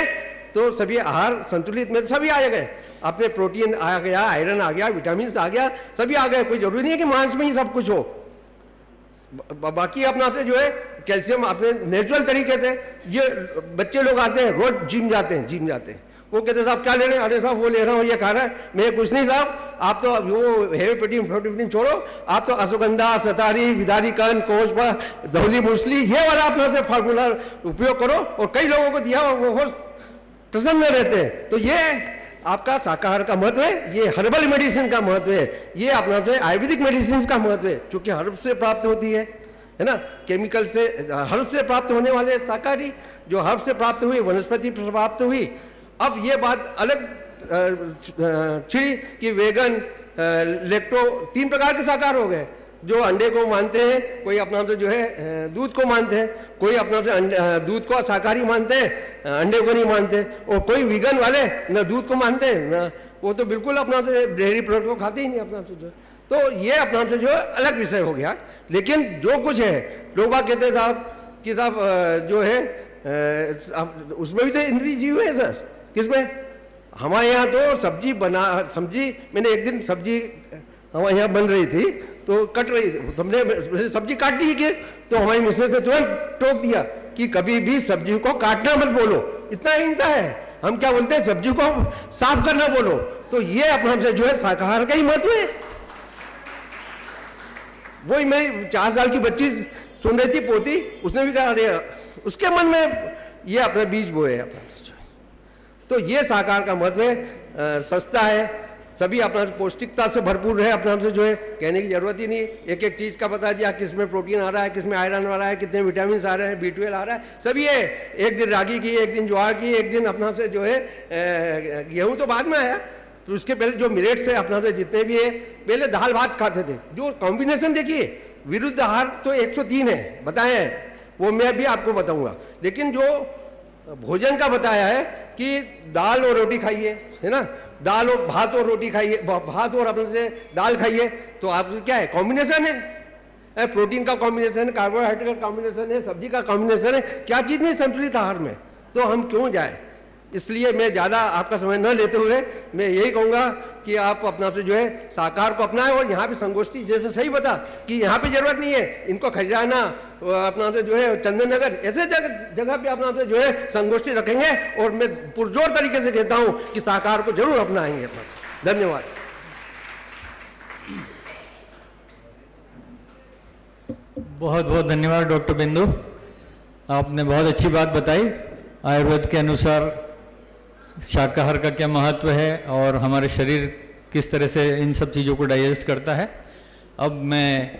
तो सभी आहार संतुलित में सभी आ गए। अपने प्रोटीन आ गया, आयरन आ गया, विटामिन आ गया, सभी आ गए। कोई जरूरी नहीं है कि मांस में ही सब कुछ हो। बाकी अपना से जो है कैल्शियम अपने नेचुरल तरीके से। ये बच्चे लोग आते हैं रोज जिम जाते हैं, वो कहते हैं साहब क्या ले रहे हैं? अरे साहब वो ले रहा हूँ, ये खा रहा है। मैं कुछ नहीं साहब, आप तो वो हेवी प्रोटीन छोड़ो, आप तो अश्वगंधा, सतारी, विदारी कन, कोषपा, धौली मूसली, ये वाला अपना से फार्मूला उपयोग करो। और कई लोगों को दिया और वो बहुत प्रसन्न रहते हैं। तो ये आपका शाकाहार का महत्व है, ये हर्बल मेडिसिन का महत्व है, ये अपना से आयुर्वेदिक मेडिसिन का महत्व है, क्योंकि हर्ब से प्राप्त होती है ना, केमिकल से, हर्ब से प्राप्त होने वाले शाकाहारी, जो हर्ब से प्राप्त हुई, वनस्पति प्राप्त हुई। अब ये बात अलग छिड़ी कि वेगन, लेक्टो, 3 प्रकार के शाकाहार हो गए। जो अंडे को मानते हैं, कोई अपना से जो है दूध को मानते हैं, कोई अपना से दूध को शाकाहारी मानते हैं, अंडे को नहीं मानते। और कोई वीगन वाले न दूध को मानते हैं, न वो तो बिल्कुल अपना से डेयरी प्रोडक्ट को खाते ही नहीं अपना से जो। तो ये अपना से जो अलग विषय हो गया। लेकिन जो कुछ है, लोग कहते हैं साहब कि साहब जो है उसमें भी तो इंद्रिय जीव है सर। किसमें? हमारे यहाँ तो सब्जी मैंने एक दिन सब्जी हमारे यहाँ बन रही थी तो कट रही थी, हमने सब्जी काट दी कि तो हमारी मिसेज ने तुरंत टोक दिया कि कभी भी सब्जी को काटना मत बोलो, इतना हिंसा है। हम क्या बोलते हैं? सब्जी को साफ करना बोलो। तो ये अपना से जो है शाकाहार का ही महत्व है। वही मेरी 4 साल की बच्ची सुन रही थी, पोती, उसने भी कहा, अरे उसके मन में ये अपना बीज बोए अपना से। तो ये शाकाहार का महत्व है, सस्ता है, सभी अपना पौष्टिकता से भरपूर है। अपना से जो है कहने की जरूरत ही नहीं, एक एक चीज का बता दिया, किस में प्रोटीन आ रहा है, किस में आयरन आ रहा है, कितने विटामिन आ रहे हैं, B12 आ रहा है, सभी है। एक दिन रागी की, एक दिन ज्वार की, एक दिन अपना से जो है गेहूं तो बाद में आया, तो उसके पहले जो मिलेट्स है अपना से जितने भी है, पहले दाल भात खाते थे। जो कॉम्बिनेशन देखिए, विरुद्ध आहार तो 103 है बताए हैं, वो मैं भी आपको बताऊंगा। लेकिन जो भोजन का बताया है कि दाल और रोटी खाइए, है ना, दाल और भात और रोटी खाइए, भात और अपने से दाल खाइए, तो आप क्या है, कॉम्बिनेशन है, प्रोटीन का कॉम्बिनेशन है, कार्बोहाइड्रेट का कॉम्बिनेशन है, सब्जी का कॉम्बिनेशन है, क्या चीज़ नहीं संतुलित आहार में, तो हम क्यों जाए। इसलिए मैं ज़्यादा आपका समय न लेते हुए मैं यही कहूँगा कि आप अपना से जो है शाकाहार को अपनाएं। और यहाँ पे संगोष्ठी जैसे सही बता कि यहाँ पे जरूरत नहीं है, इनको खजाना अपना से जो है चंदन नगर ऐसे जगह पे अपना से जो है संगोष्ठी रखेंगे। और मैं पुरजोर तरीके से कहता हूँ कि शाकाहार को जरूर अपनाएंगे अपना। धन्यवाद। बहुत बहुत धन्यवाद डॉक्टर बिंदु, आपने बहुत अच्छी बात बताई। आयुर्वेद के अनुसार शाकाहार का क्या महत्व है और हमारे शरीर किस तरह से इन सब चीज़ों को डाइजेस्ट करता है। अब मैं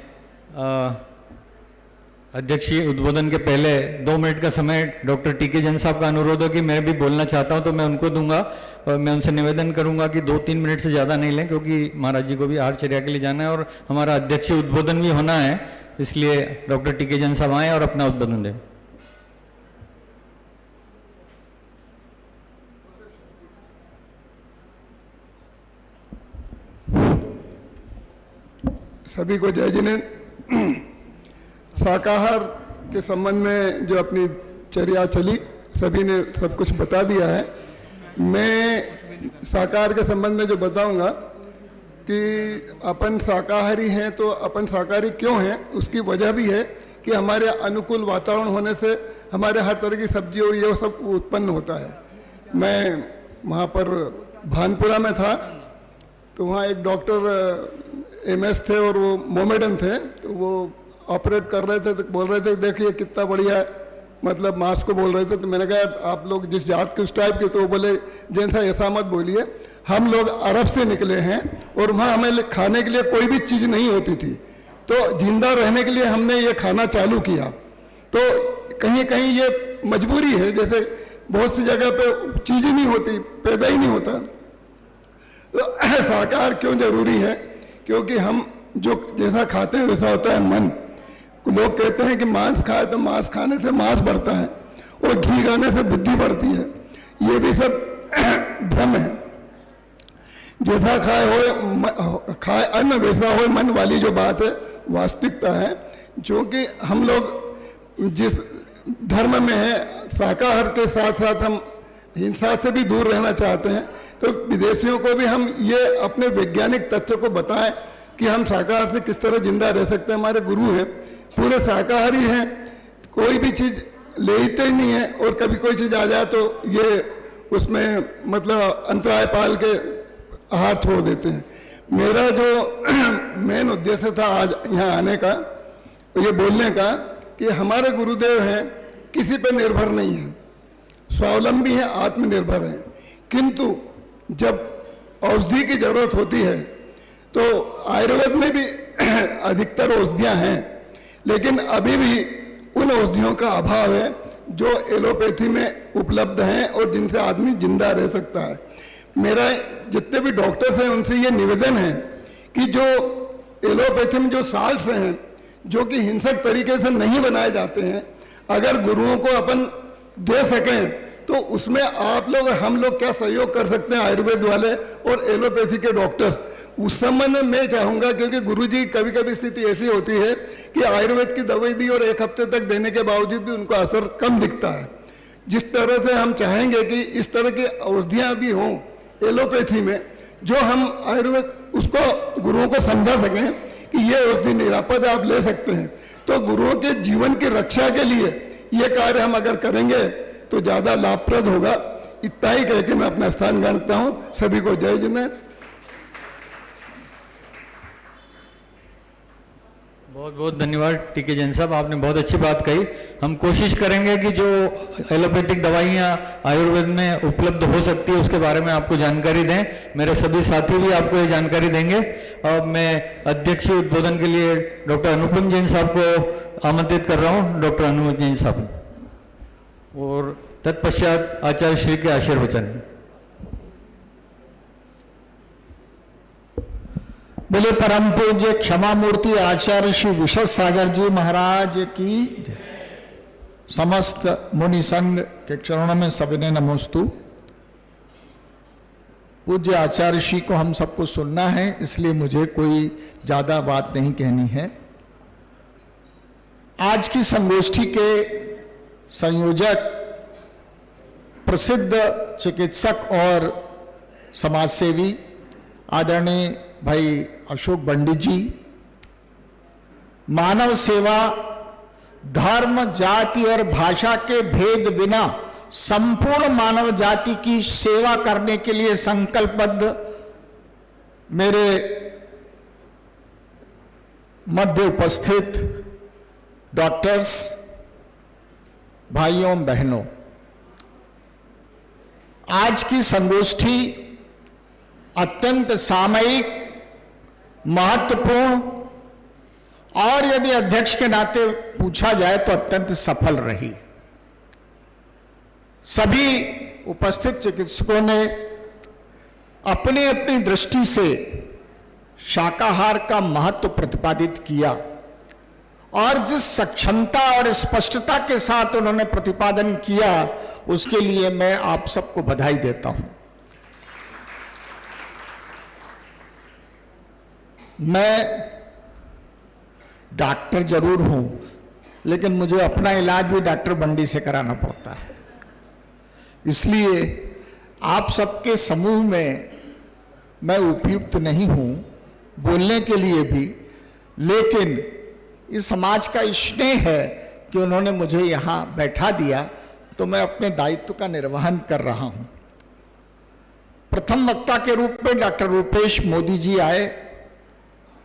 अध्यक्षीय उद्बोधन के पहले 2 मिनट का समय डॉक्टर टीके जैन साहब का अनुरोध हो कि मैं भी बोलना चाहता हूं, तो मैं उनको दूंगा। और मैं उनसे निवेदन करूंगा कि 2-3 मिनट से ज़्यादा नहीं लें, क्योंकि महाराज जी को भी आहारचर्या के लिए जाना है और हमारा अध्यक्षीय उद्बोधन भी होना है। इसलिए डॉक्टर टीके जैन साहब आएँ और अपना उद्बोधन दें। सभी को जय जिनेंद्र। शाकाहार के संबंध में जो अपनी चर्या चली, सभी ने सब कुछ बता दिया है। मैं शाकाहार के संबंध में जो बताऊंगा कि अपन शाकाहारी हैं, तो अपन शाकाहारी क्यों हैं उसकी वजह भी है कि हमारे अनुकूल वातावरण होने से हमारे हर तरह की सब्जी और ये सब उत्पन्न होता है। मैं वहाँ पर भानपुरा में था, तो वहाँ एक डॉक्टर MS थे और वो मोमेडन थे, तो वो ऑपरेट कर रहे थे, तो बोल रहे थे देखिए कितना बढ़िया है, मतलब मांस को बोल रहे थे। तो मैंने कहा आप लोग जिस जात के उस टाइप के, तो वो बोले जैसा ऐसा मत बोलिए, हम लोग अरब से निकले हैं और वहाँ हमें खाने के लिए कोई भी चीज़ नहीं होती थी, तो जिंदा रहने के लिए हमने ये खाना चालू किया। तो कहीं कहीं ये मजबूरी है, जैसे बहुत सी जगह पे चीज़ ही नहीं होती, पैदा ही नहीं होता। तो शाकाहार क्यों जरूरी है, क्योंकि हम जो जैसा खाते हैं वैसा होता है मन। लोग कहते हैं कि मांस खाए तो मांस खाने से मांस बढ़ता है और घी खाने से बुद्धि बढ़ती है, ये भी सब भ्रम है। जैसा खाए अन्न वैसा हो मन वाली जो बात है वास्तविकता है। जो कि हम लोग जिस धर्म में है, शाकाहार के साथ साथ हम हिंसा से भी दूर रहना चाहते हैं, तो विदेशियों को भी हम ये अपने वैज्ञानिक तथ्य को बताएं कि हम शाकाहार से किस तरह जिंदा रह सकते हैं। हमारे गुरु हैं पूरे शाकाहारी हैं, कोई भी चीज़ लेते ही नहीं है, और कभी कोई चीज़ आ जाए तो ये उसमें मतलब अंतराय पाल के आहार छोड़ देते हैं। मेरा जो मेन उद्देश्य था आज यहाँ आने का, ये बोलने का कि हमारे गुरुदेव हैं किसी पे निर्भर नहीं है, स्वावलंबी हैं, आत्मनिर्भर हैं। किंतु जब औषधि की जरूरत होती है तो आयुर्वेद में भी अधिकतर औषधियाँ हैं, लेकिन अभी भी उन औषधियों का अभाव है जो एलोपैथी में उपलब्ध हैं और जिनसे आदमी जिंदा रह सकता है। मेरा जितने भी डॉक्टर्स हैं उनसे ये निवेदन है कि जो एलोपैथी में जो साल्ट्स हैं जो कि हिंसक तरीके से नहीं बनाए जाते हैं, अगर गुरुओं को अपन दे सकें तो उसमें आप लोग हम लोग क्या सहयोग कर सकते हैं, आयुर्वेद वाले और एलोपैथी के डॉक्टर्स। उस संबंध में मैं चाहूँगा, क्योंकि गुरुजी कभी कभी स्थिति ऐसी होती है कि आयुर्वेद की दवाई दी और 1 हफ्ते तक देने के बावजूद भी उनको असर कम दिखता है। जिस तरह से हम चाहेंगे कि इस तरह की औषधियाँ भी हों एलोपैथी में, जो हम आयुर्वेद उसको गुरुओं को समझा सकें कि ये औषधि निरापद है, आप ले सकते हैं। तो गुरुओं के जीवन की रक्षा के लिए ये कार्य हम अगर करेंगे तो ज़्यादा लाभप्रद होगा। इतना ही कह के मैं अपना स्थान ग्रहण करता हूँ। सभी को जय जिनेंद्र। बहुत बहुत धन्यवाद टीके जैन साहब, आपने बहुत अच्छी बात कही। हम कोशिश करेंगे कि जो एलोपैथिक दवाइयाँ आयुर्वेद में उपलब्ध हो सकती है उसके बारे में आपको जानकारी दें। मेरे सभी साथी भी आपको ये जानकारी देंगे। और मैं अध्यक्षीय उद्बोधन के लिए डॉक्टर अनुपम जैन साहब को आमंत्रित कर रहा हूँ। डॉक्टर अनुपम जैन साहब और तत्पश्चात आचार्य श्री के आशीर्वचन। बोले परम पूज्य क्षमा मूर्ति आचार्य श्री विशद सागर जी महाराज की जय। समस्त मुनि संघ के चरणों में सविनय नमोस्तु। पूज्य आचार्य श्री को हम सबको सुनना है, इसलिए मुझे कोई ज़्यादा बात नहीं कहनी है। आज की संगोष्ठी के संयोजक प्रसिद्ध चिकित्सक और समाजसेवी आदरणीय भाई अशोक पंडित जी, मानव सेवा, धर्म, जाति और भाषा के भेद बिना संपूर्ण मानव जाति की सेवा करने के लिए संकल्पबद्ध मेरे मध्य उपस्थित डॉक्टर्स, भाइयों बहनों, आज की संगोष्ठी अत्यंत सामयिक, महत्वपूर्ण और यदि अध्यक्ष के नाते पूछा जाए तो अत्यंत सफल रही। सभी उपस्थित चिकित्सकों ने अपनी अपनी दृष्टि से शाकाहार का महत्व प्रतिपादित किया और जिस सक्षमता और स्पष्टता के साथ उन्होंने प्रतिपादन किया, उसके लिए मैं आप सबको बधाई देता हूं। मैं डॉक्टर जरूर हूं, लेकिन मुझे अपना इलाज भी डॉक्टर बंडी से कराना पड़ता है, इसलिए आप सबके समूह में मैं उपयुक्त नहीं हूं बोलने के लिए भी, लेकिन इस समाज का स्नेह है कि उन्होंने मुझे यहां बैठा दिया, तो मैं अपने दायित्व का निर्वहन कर रहा हूं। प्रथम वक्ता के रूप में डॉक्टर रूपेश मोदी जी आए।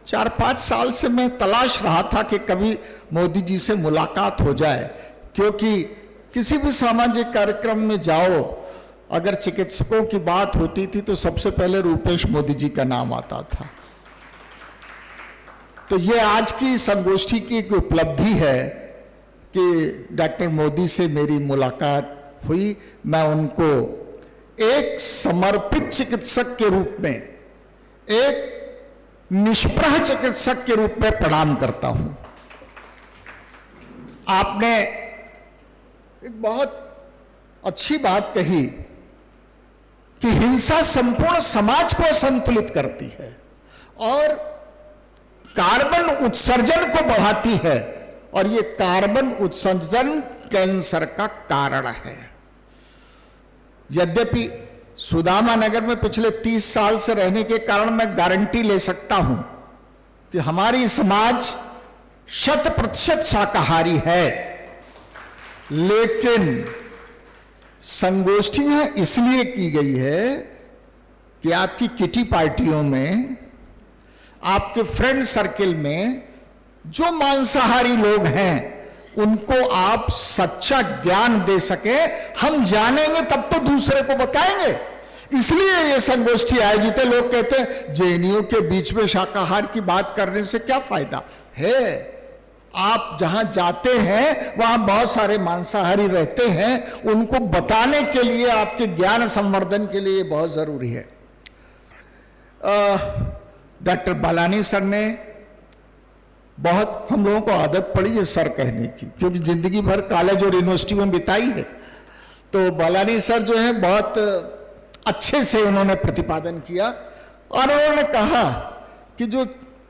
4-5 साल से मैं तलाश रहा था कि कभी मोदी जी से मुलाकात हो जाए, क्योंकि किसी भी सामाजिक कार्यक्रम में जाओ, अगर चिकित्सकों की बात होती थी तो सबसे पहले रूपेश मोदी जी का नाम आता था। तो ये आज की संगोष्ठी की एक उपलब्धि है कि डॉक्टर मोदी से मेरी मुलाकात हुई। मैं उनको एक समर्पित चिकित्सक के रूप में, एक निष्प्रह चिकित्सक के रूप में प्रणाम करता हूं। आपने एक बहुत अच्छी बात कही कि हिंसा संपूर्ण समाज को असंतुलित करती है और कार्बन उत्सर्जन को बढ़ाती है, और ये कार्बन उत्सर्जन कैंसर का कारण है। यद्यपि सुदामा नगर में पिछले 30 साल से रहने के कारण मैं गारंटी ले सकता हूं कि हमारी समाज 100% शाकाहारी है, लेकिन संगोष्ठियां इसलिए की गई है कि आपकी किटी पार्टियों में, आपके फ्रेंड सर्किल में जो मांसाहारी लोग हैं, उनको आप सच्चा ज्ञान दे सके। हम जानेंगे तब तो दूसरे को बताएंगे, इसलिए ये संगोष्ठी आयोजित है। लोग कहते हैं जेएनयू के बीच में शाकाहार की बात करने से क्या फायदा है। आप जहां जाते हैं वहां बहुत सारे मांसाहारी रहते हैं, उनको बताने के लिए, आपके ज्ञान संवर्धन के लिए बहुत जरूरी है। डॉक्टर बालानी सर ने, बहुत हम लोगों को आदत पड़ी है सर कहने की, क्योंकि जिंदगी भर कॉलेज और यूनिवर्सिटी में बिताई है, तो बालानी सर जो है बहुत अच्छे से उन्होंने प्रतिपादन किया और उन्होंने कहा कि जो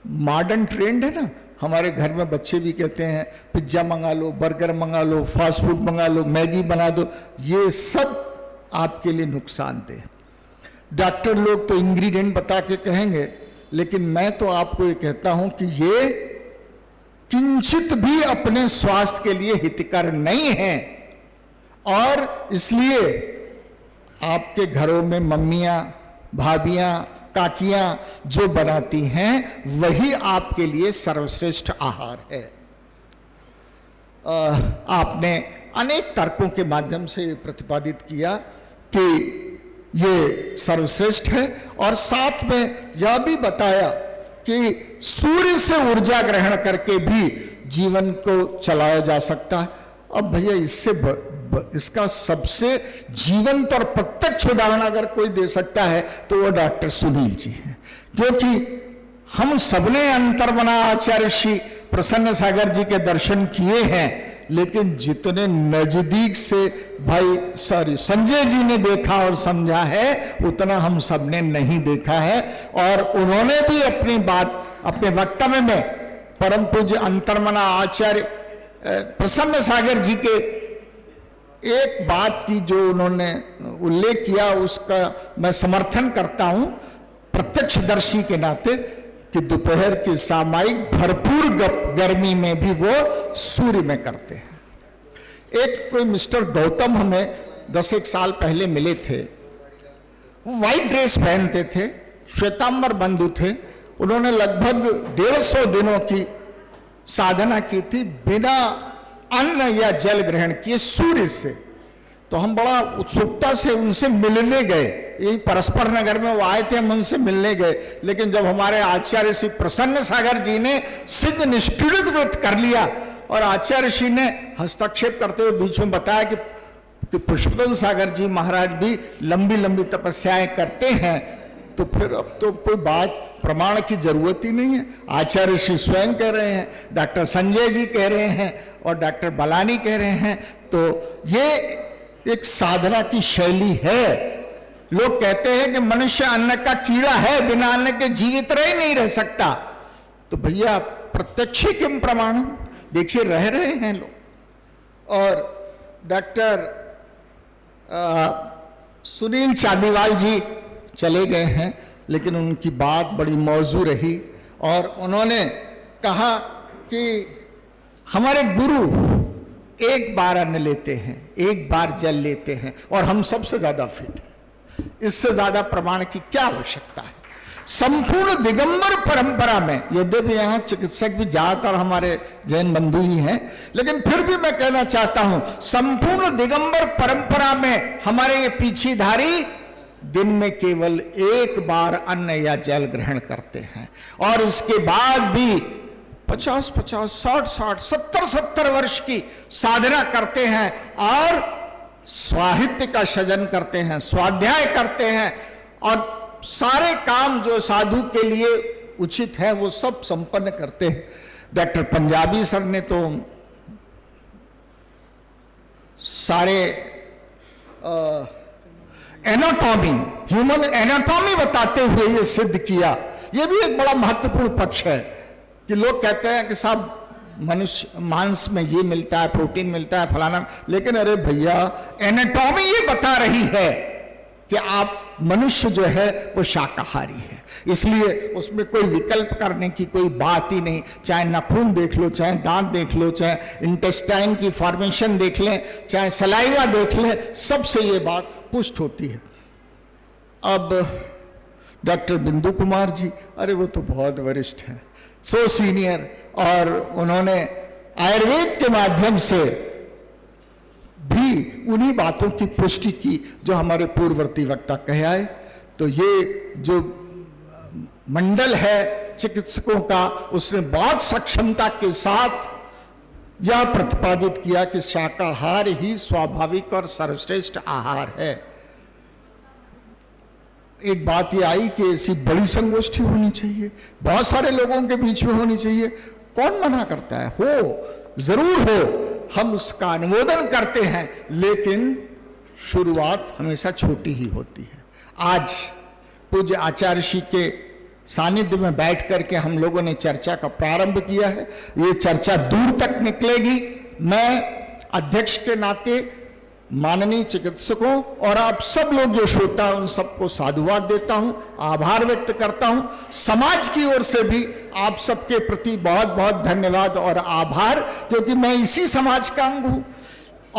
मॉडर्न ट्रेंड है ना, हमारे घर में बच्चे भी कहते हैं पिज्जा मंगा लो, बर्गर मंगा लो, फास्ट फूड मंगा लो, मैगी बना दो, ये सब आपके लिए नुकसानदेह। डॉक्टर लोग तो इंग्रेडिएंट बता के कहेंगे, लेकिन मैं तो आपको ये कहता हूं कि ये किंचित भी अपने स्वास्थ्य के लिए हितकर नहीं है, और इसलिए आपके घरों में मम्मियां, भाभियां, काकियां जो बनाती हैं, वही आपके लिए सर्वश्रेष्ठ आहार है। आपने अनेक तर्कों के माध्यम से प्रतिपादित किया कि ये सर्वश्रेष्ठ है, और साथ में यह भी बताया कि सूर्य से ऊर्जा ग्रहण करके भी जीवन को चलाया जा सकता है। अब भैया इससे इसका सबसे जीवंत और प्रत्यक्ष उदाहरण अगर कोई दे सकता है तो वो डॉक्टर सुनील जी हैं, क्योंकि हम सबने अंतर्मना आचार्य श्री प्रसन्न सागर जी के दर्शन किए हैं, लेकिन जितने नजदीक से संजय जी ने देखा और समझा है उतना हम सब ने नहीं देखा है। और उन्होंने भी अपनी बात, अपने वक्तव्य में परम पूज्य अंतर्मना आचार्य प्रसन्न सागर जी के एक बात की जो उन्होंने उल्लेख किया उसका मैं समर्थन करता हूं प्रत्यक्षदर्शी के नाते, कि दोपहर की सामायिक भरपूर गर्मी में भी वो सूर्य में करते हैं। एक कोई मिस्टर गौतम हमें 10 साल पहले मिले थे, वो व्हाइट ड्रेस पहनते थे, श्वेतांबर बंधु थे। उन्होंने लगभग 150 दिनों की साधना की थी बिना अन्न या जल ग्रहण किए सूर्य से। तो हम बड़ा उत्सुकता से उनसे मिलने गए, यही परस्पर नगर में वो आए थे, हम उनसे मिलने गए। लेकिन जब हमारे आचार्य श्री प्रसन्न सागर जी ने सिद्ध निष्पीड़ित व्रत कर लिया और आचार्य श्री ने हस्तक्षेप करते हुए बीच में बताया कि पुष्पदल सागर जी महाराज भी लंबी लंबी तपस्याएं करते हैं, तो फिर अब तो कोई बात प्रमाण की जरूरत ही नहीं है। आचार्य श्री स्वयं कह रहे हैं, डॉक्टर संजय जी कह रहे हैं और डॉक्टर बलानी कह रहे हैं। तो ये एक साधना की शैली है। लोग कहते हैं कि मनुष्य अन्न का कीड़ा है, बिना अन्न के जीवित रह नहीं रह सकता। तो भैया प्रत्यक्ष किम प्रमाण, देखिए रह रहे हैं लोग। और डॉक्टर सुनील चांदीवाल जी चले गए हैं, लेकिन उनकी बात बड़ी मौजू रही और उन्होंने कहा कि हमारे गुरु एक बार अन्न लेते हैं, एक बार जल लेते हैं और हम सबसे ज्यादा फिट हैं। इससे ज्यादा प्रमाण की क्या आवश्यकता है। संपूर्ण दिगंबर परंपरा में, यद्यपि यहाँ चिकित्सक भी ज्यादातर हमारे जैन बंधु ही हैं, लेकिन फिर भी मैं कहना चाहता हूं संपूर्ण दिगंबर परंपरा में हमारे ये पीछीधारी दिन में केवल एक बार अन्न या जल ग्रहण करते हैं और इसके बाद भी 50, 60, 70 वर्ष की साधना करते हैं और साहित्य का सृजन करते हैं, स्वाध्याय करते हैं और सारे काम जो साधु के लिए उचित है वो सब संपन्न करते हैं। डॉक्टर पंजाबी सर ने तो सारे एनाटॉमी, ह्यूमन एनाटॉमी बताते हुए ये सिद्ध किया। ये भी एक बड़ा महत्वपूर्ण पक्ष है कि लोग कहते हैं कि साहब मनुष्य मांस में ये मिलता है, प्रोटीन मिलता है, फलाना, लेकिन अरे भैया एनाटॉमी ये बता रही है कि आप मनुष्य जो है वो शाकाहारी है, इसलिए उसमें कोई विकल्प करने की कोई बात ही नहीं। चाहे नाखून देख लो, चाहे दांत देख लो, चाहे इंटेस्टाइन की फॉर्मेशन देख लें, चाहे सलाइवा देख लें, सबसे ये बात पुष्ट होती है। अब डॉक्टर बिंदु कुमार जी, अरे वो तो बहुत वरिष्ठ हैं, सो सीनियर, और उन्होंने आयुर्वेद के माध्यम से भी उन्हीं बातों की पुष्टि की जो हमारे पूर्ववर्ती वक्ता कहे आए। तो ये जो मंडल है चिकित्सकों का, उसने बहुत सक्षमता के साथ यह प्रतिपादित किया कि शाकाहार ही स्वाभाविक और सर्वश्रेष्ठ आहार है। एक बात ये आई कि ऐसी बड़ी संगोष्ठी होनी चाहिए, बहुत सारे लोगों के बीच में होनी चाहिए। कौन मना करता है? हो, जरूर हो, हम उसका अनुमोदन करते हैं, लेकिन शुरुआत हमेशा छोटी ही होती है। आज पूज्य आचार्य श्री के सानिध्य में बैठ करके हम लोगों ने चर्चा का प्रारंभ किया है। ये चर्चा दूर तक निकलेगी। मैं अध्यक्ष के नाते माननीय चिकित्सकों और आप सब लोग जो श्रोता हैं उन सबको साधुवाद देता हूं, आभार व्यक्त करता हूं। समाज की ओर से भी आप सबके प्रति बहुत बहुत धन्यवाद और आभार, क्योंकि मैं इसी समाज का अंग हूं।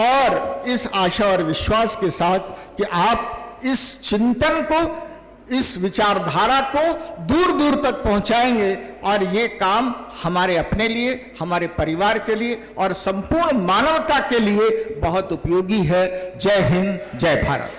और इस आशा और विश्वास के साथ कि आप इस चिंतन को, इस विचारधारा को दूर दूर तक पहुंचाएंगे और ये काम हमारे अपने लिए, हमारे परिवार के लिए और संपूर्ण मानवता के लिए बहुत उपयोगी है। जय हिंद, जय भारत।